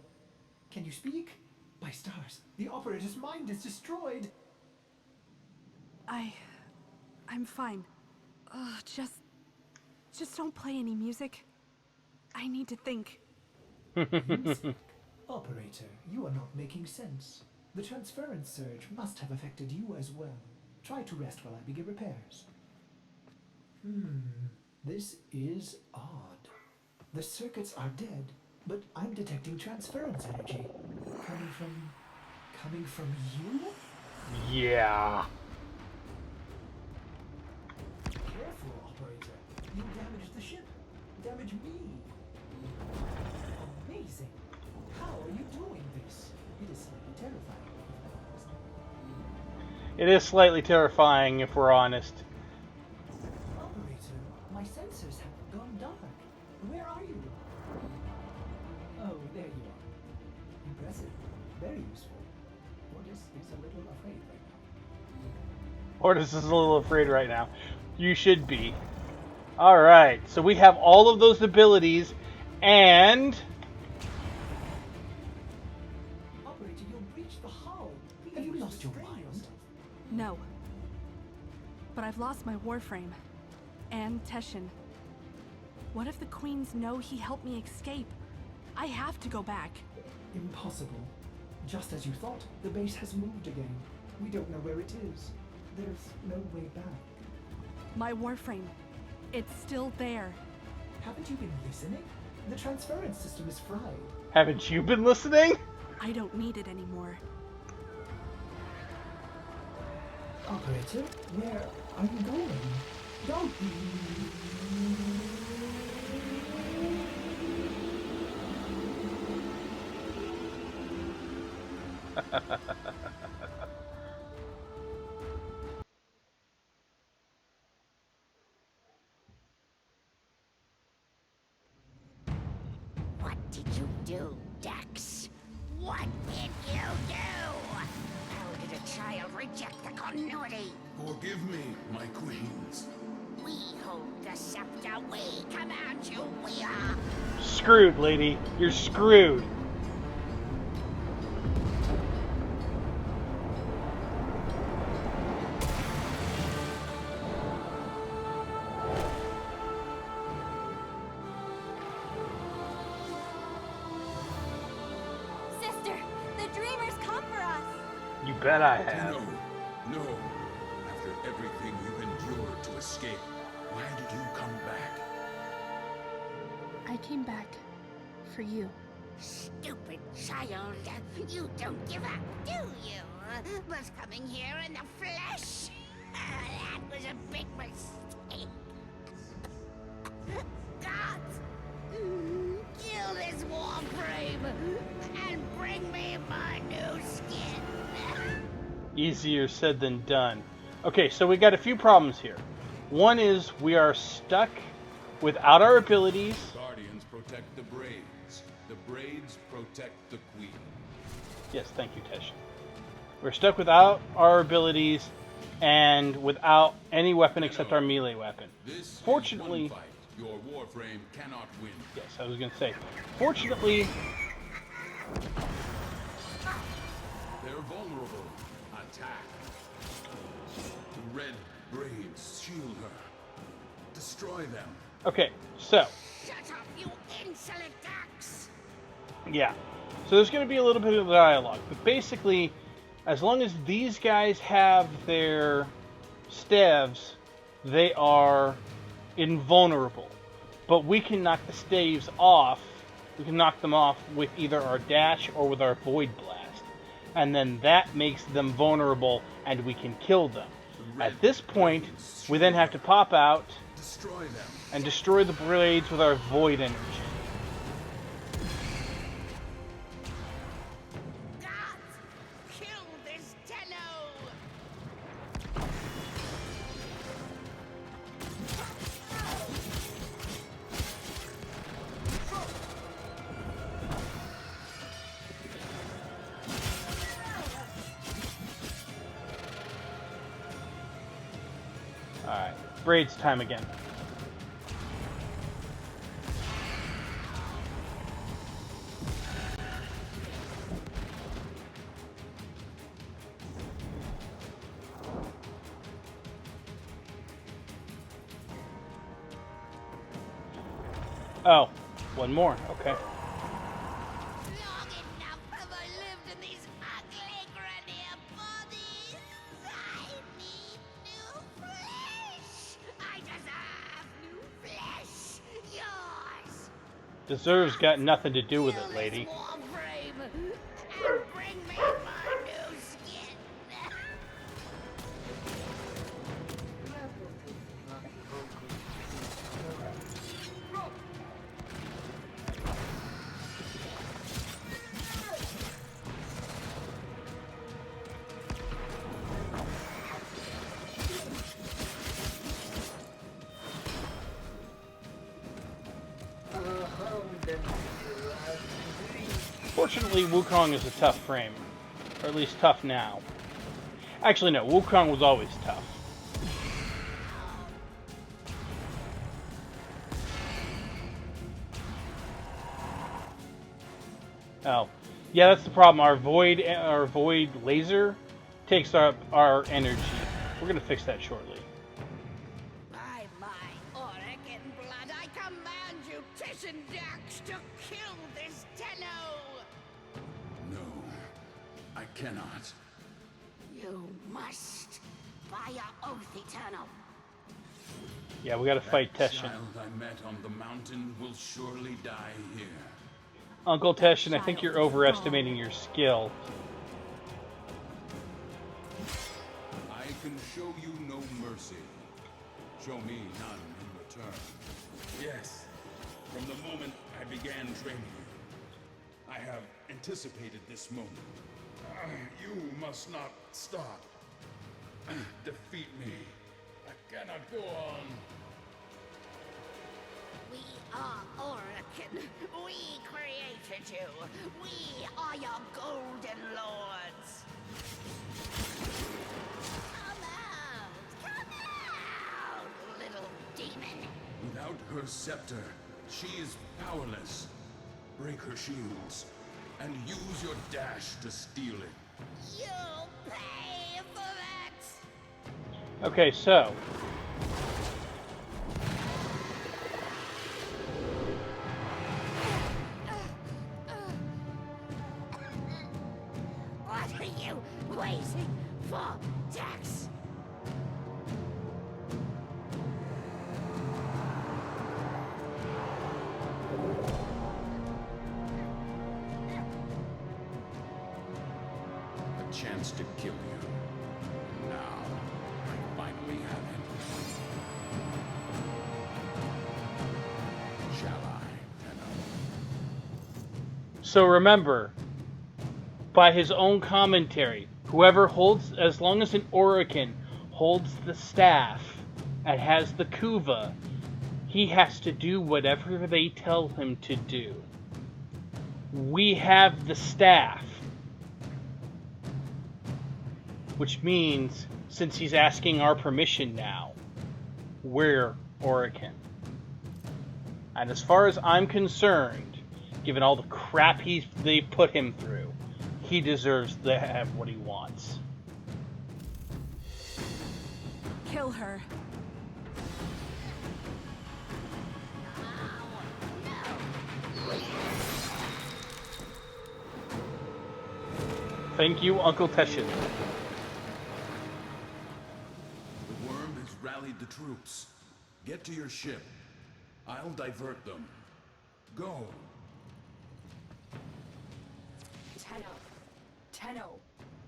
Can you speak? By stars, the operator's mind is destroyed. I'm fine. Ugh, just don't play any music. I need to think. Music? Operator, you are not making sense. The transference surge must have affected you as well. Try to rest while I begin repairs. This is odd. The circuits are dead, but I'm detecting transference energy. Coming from you? Yeah. Careful, operator. You damaged the ship. Damage me. Amazing. How are you doing this? It is slightly terrifying, if I'm honest. It is slightly terrifying, if we're honest. Operator, my sensors have gone dark. Where are you? Oh, there you are. Impressive. Very useful. Ordis is a little afraid right now. Ordis is a little afraid right now. You should be. Alright, so we have all of those abilities, and... Operator, you've breached the hull. Have you lost your mind? No. But I've lost my warframe. And Teshin. What if the Queens know he helped me escape? I have to go back. Impossible. Just as you thought, the base has moved again. We don't know where it is. There's no way back. My warframe. It's still there. Haven't you been listening? The transference system is fried. Haven't you been listening? I don't need it anymore. Operator, where are you going? Don't What did you do, Dex? What did you do? How did a child reject the continuity? Forgive me, my queens. We hold the scepter. We command you. We are. Screwed, lady. You're screwed. Sister, the dreamers come for us. You bet I have. No. After everything you endured to escape, why did you come back? I came back for you. Stupid child. You don't give up, do you? But coming here in the flesh? That was a big mistake. Gods! Kill this warframe and bring me my new skin. Easier said than done. Okay, so we got a few problems here. One is we are stuck without our abilities. Guardians protect the braids. The braids protect the queen. Yes, thank you, Tesh. We're stuck without our abilities and without any weapon except our melee weapon. This Fortunately, is one fight. Your warframe cannot win. yes, I was going to say, fortunately, They're vulnerable. Attack. The red braids shield her. Destroy them. okay, so, Shut up, you insolent ducks! yeah. So there's going to be a little bit of dialogue, but basically, as long as these guys have their staves, they are invulnerable. But we can knock the staves off. We can knock them off with either our dash or with our void blast. And then that makes them vulnerable and we can kill them. At this point, we then have to pop out Destroy them. and destroy the blades with our void energy. Gods! Kill this Tenno! Alright, braids time again. Oh, one more. Okay. Long enough have I lived in these ugly grenier bodies. I need new flesh. I deserve new flesh. Yours. Deserves got nothing to do with Kill it, this lady. warframe and bring me my new skin. Fortunately, Wukong is a tough frame. Or at least tough now. Actually, no. Wukong was always tough. Oh. Yeah, that's the problem. Our void laser takes up our energy. We're going to fix that shortly. By my auric and blood, I command you, Tishin Dax, to kill this Tenno! No, I cannot. You must, by your oath eternal. Yeah, we got to fight That Teshin. child I met on the mountain will surely die here. Uncle Teshin, I think you're overestimating your skill. I can show you no mercy. Show me none in return. Yes, from the moment I began training you, I have anticipated this moment. You must not stop. Defeat me. I cannot go on. We are Orokin. We created you. We are your golden lords. Come out, little demon. Without her scepter, she is powerless. Break her shields, and use your dash to steal it. You'll pay for that. Okay, so What are you waiting for, Dax? A chance to kill you. Now, I finally have it. Shall I, Tenno? So remember, by his own commentary, whoever holds, as long as an Orokin holds the staff and has the Kuva, he has to do whatever they tell him to do. We have the staff. Which means, since he's asking our permission now, we're Orokin. And as far as I'm concerned, given all the crap they put him through, he deserves to have what he wants. Kill her. Thank you, Uncle Teshin. The worm has rallied the troops. Get to your ship. I'll divert them. Go. Tenno,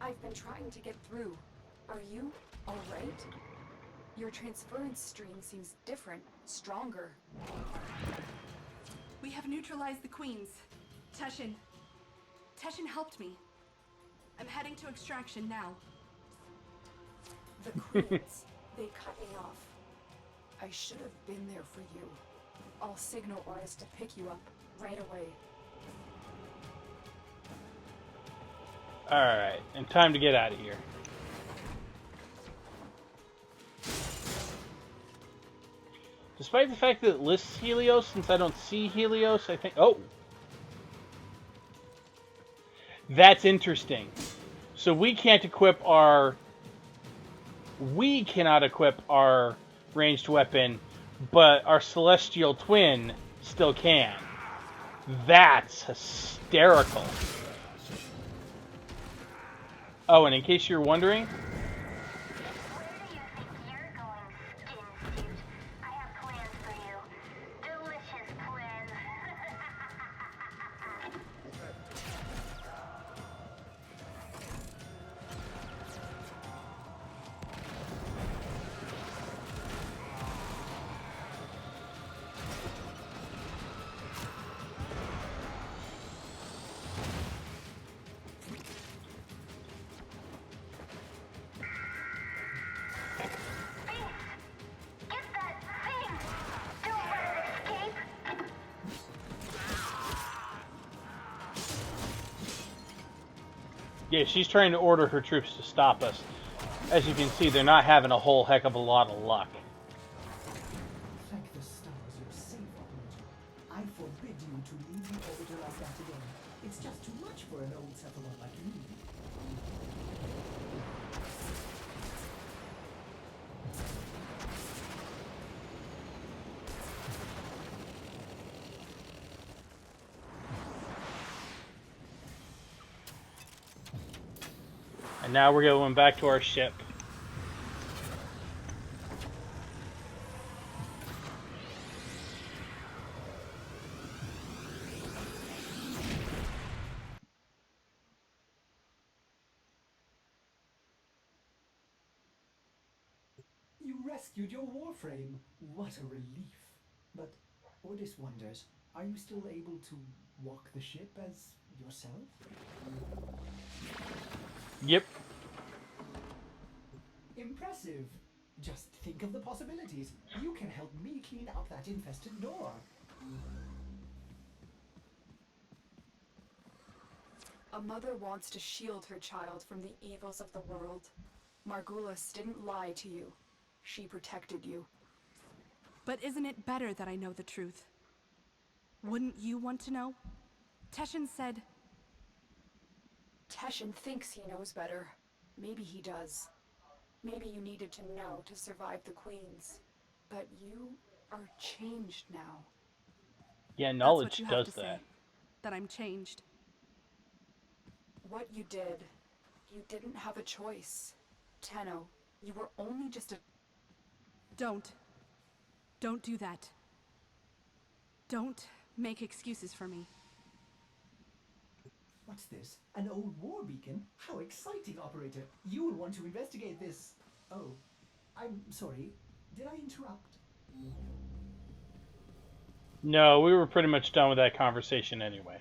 I've been trying to get through. Are you all right? Your transference stream seems different, stronger. We have neutralized the queens. Teshin helped me. I'm heading to extraction now. The queens, they cut me off. I should have been there for you. I'll signal Oris to pick you up right away. Alright, and time to get out of here. Despite the fact that it lists Helios, since I don't see Helios, I think... Oh! That's interesting. So we can't equip our... We cannot equip our ranged weapon, but our celestial twin, still can. That's hysterical. Oh, and in case you're wondering, Where do you think you're going, Skin Suit? I have plans for you. Delicious plans. Get that thing! Don't let it escape! yeah, she's trying to order her troops to stop us. As you can see, they're not having a whole heck of a lot of luck. Thank the stars you're safe, operator. I forbid you to leave the orbiter like that again. It's just too much for an old cephalon like you. And now we're going back to our ship. You rescued your warframe. What a relief. But Ordis wonders, are you still able to walk the ship as yourself? Yep. Impressive. Just think of the possibilities. You can help me clean out that infested door. A mother wants to shield her child from the evils of the world. Margulis didn't lie to you. She protected you. But isn't it better that I know the truth? Wouldn't you want to know? Teshin said... Teshin thinks he knows better. Maybe he does. Maybe you needed to know to survive the Queens. But you are changed now. Yeah, That's knowledge what you have does to that. say. That I'm changed. What you did, you didn't have a choice. Tenno, you were only just a... Don't. Don't do that. Don't make excuses for me. What's this? An old war beacon? How exciting, operator. You will want to investigate this. Oh, I'm sorry. Did I interrupt? No, we were pretty much done with that conversation anyway.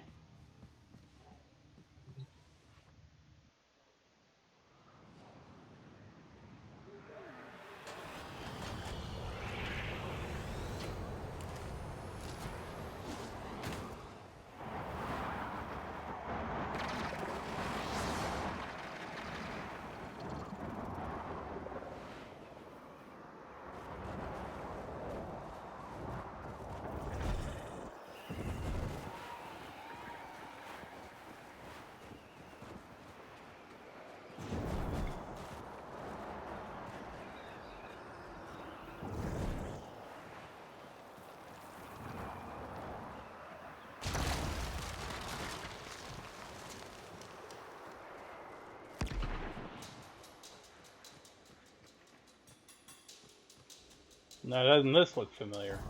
Now, doesn't this look familiar?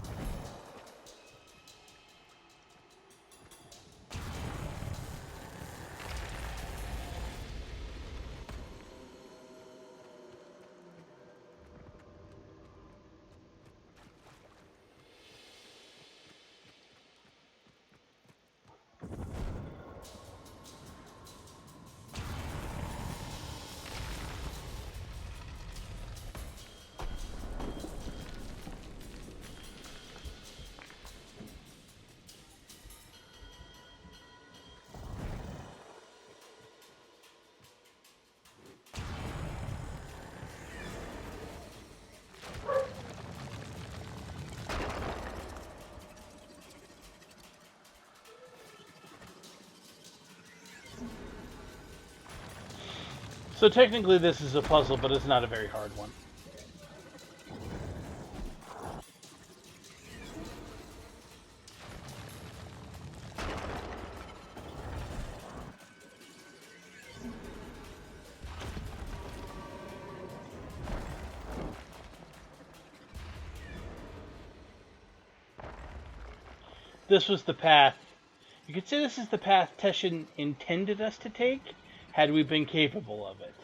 So technically this is a puzzle, but it's not a very hard one. this was the path. You could say this is the path Teshin intended us to take, had we been capable of it.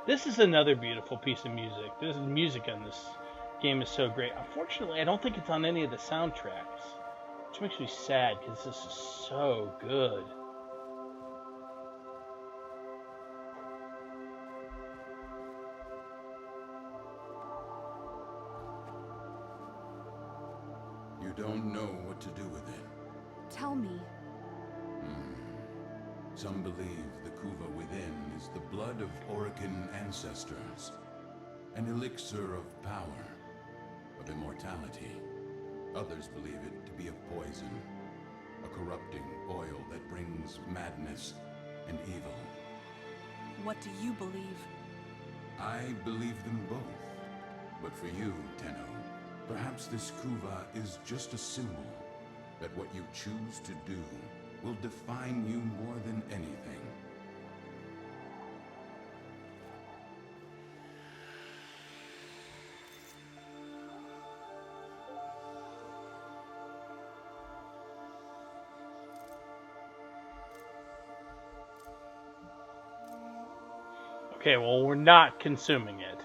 This is another beautiful piece of music. This music on this game is so great. Unfortunately, I don't think it's on any of the soundtracks, which makes me sad because this is so good. You don't know what to do with it. Tell me. Some believe the Kuva within is the blood of Orokin ancestors, an elixir of power, of immortality. Others believe it to be a poison, a corrupting oil that brings madness and evil. What do you believe? I believe them both. But for you, Tenno, perhaps this Kuva is just a symbol that what you choose to do will define you more than anything. Okay, well, we're not consuming it.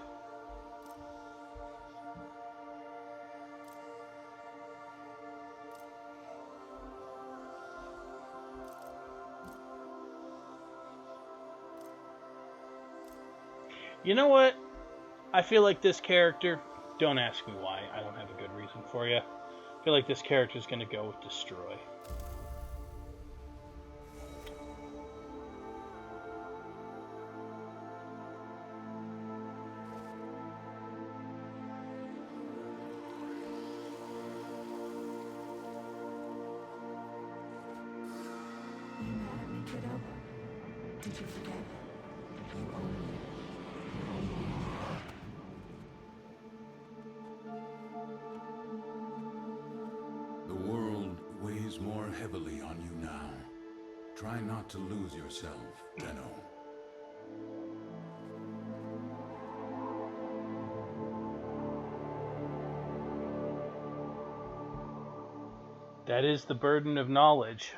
You know what? I feel like this character, don't ask me why, I don't have a good reason for you. I feel like this character is going to go with Destroy. You mad at me, kiddo? Did you forget? You owe me. The world weighs more heavily on you now. Try not to lose yourself, Tenno. That is the burden of knowledge.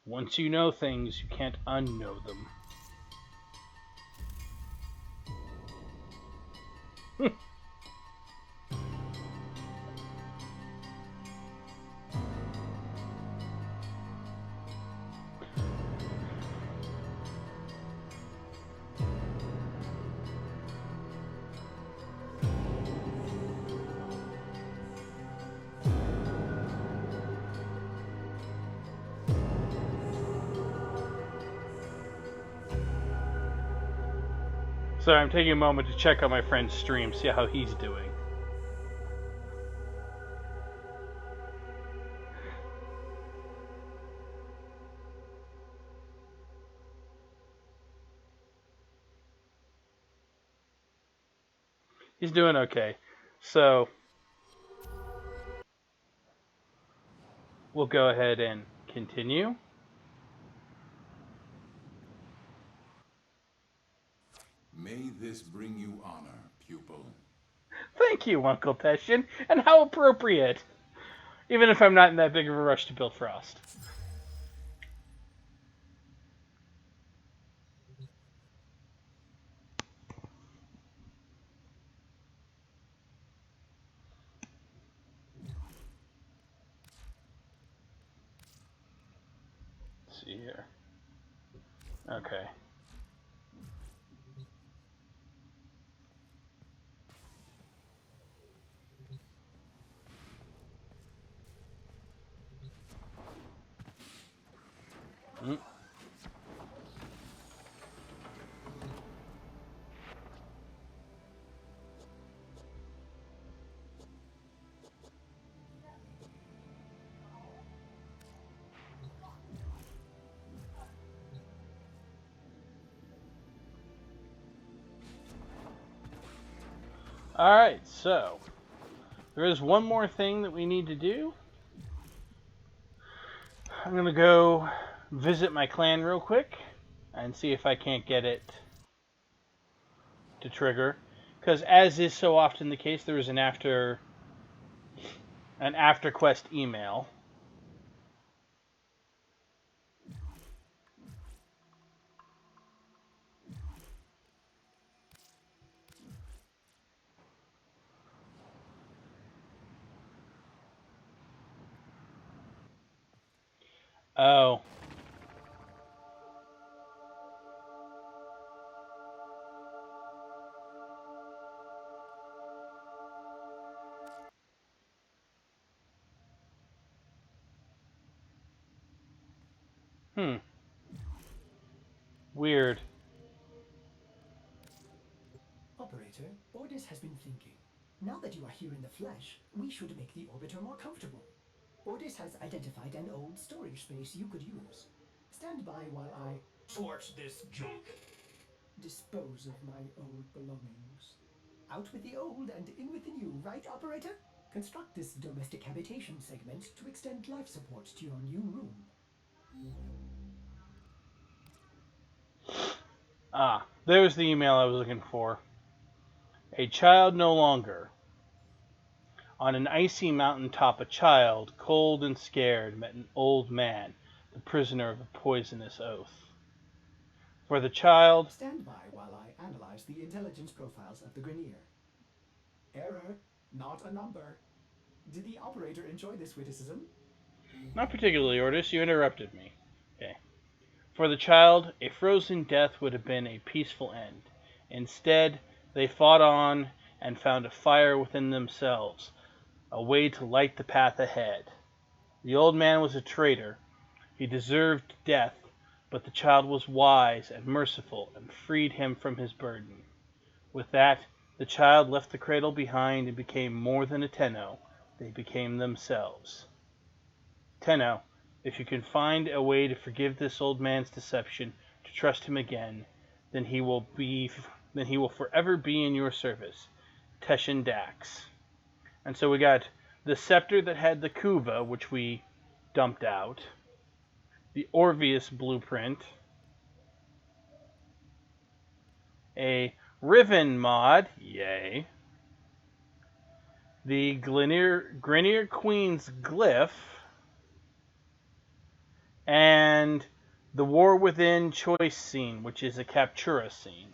Once you know things, you can't unknow them. So I'm taking a moment to check on my friend's stream, see how he's doing. He's doing okay. So we'll go ahead and continue. May this bring you honor, pupil. Thank you, Uncle Teshin, and how appropriate. Even if I'm not in that big of a rush to build Frost. Let's see here. Okay. Alright, so There is one more thing that we need to do. I'm going to go visit my clan real quick and see if I can't get it to trigger. Because as is so often the case, there is an after quest email. Oh. Weird. Operator, Ordis has been thinking. Now that you are here in the flesh, we should make the orbiter more comfortable. Ordis has identified an old storage space you could use. Stand by while I Torch this junk. dispose of my old belongings. Out with the old and in with the new, right, operator? Construct this domestic habitation segment to extend life support to your new room. Ah, there's the email I was looking for. A child no longer. On an icy mountain top, a child, cold and scared, met an old man, the prisoner of a poisonous oath. For the child... Stand by while I analyze the intelligence profiles of the Grenier. Error, not a number. Did the operator enjoy this witticism? Not particularly, Ordis. You interrupted me. Okay. For the child, a frozen death would have been a peaceful end. Instead, they fought on and found a fire within themselves, a way to light the path ahead. The old man was a traitor. He deserved death, but the child was wise and merciful and freed him from his burden. With that, the child left the cradle behind and became more than a Tenno. They became themselves. Tenno, if you can find a way to forgive this old man's deception, to trust him again, then he will forever be in your service. Teshin Dax. And so we got the scepter that had the Kuva, which we dumped out. The Orvius blueprint. A Riven mod, yay. The Grenier Queen's glyph. And the War Within choice scene, which is a Captura scene.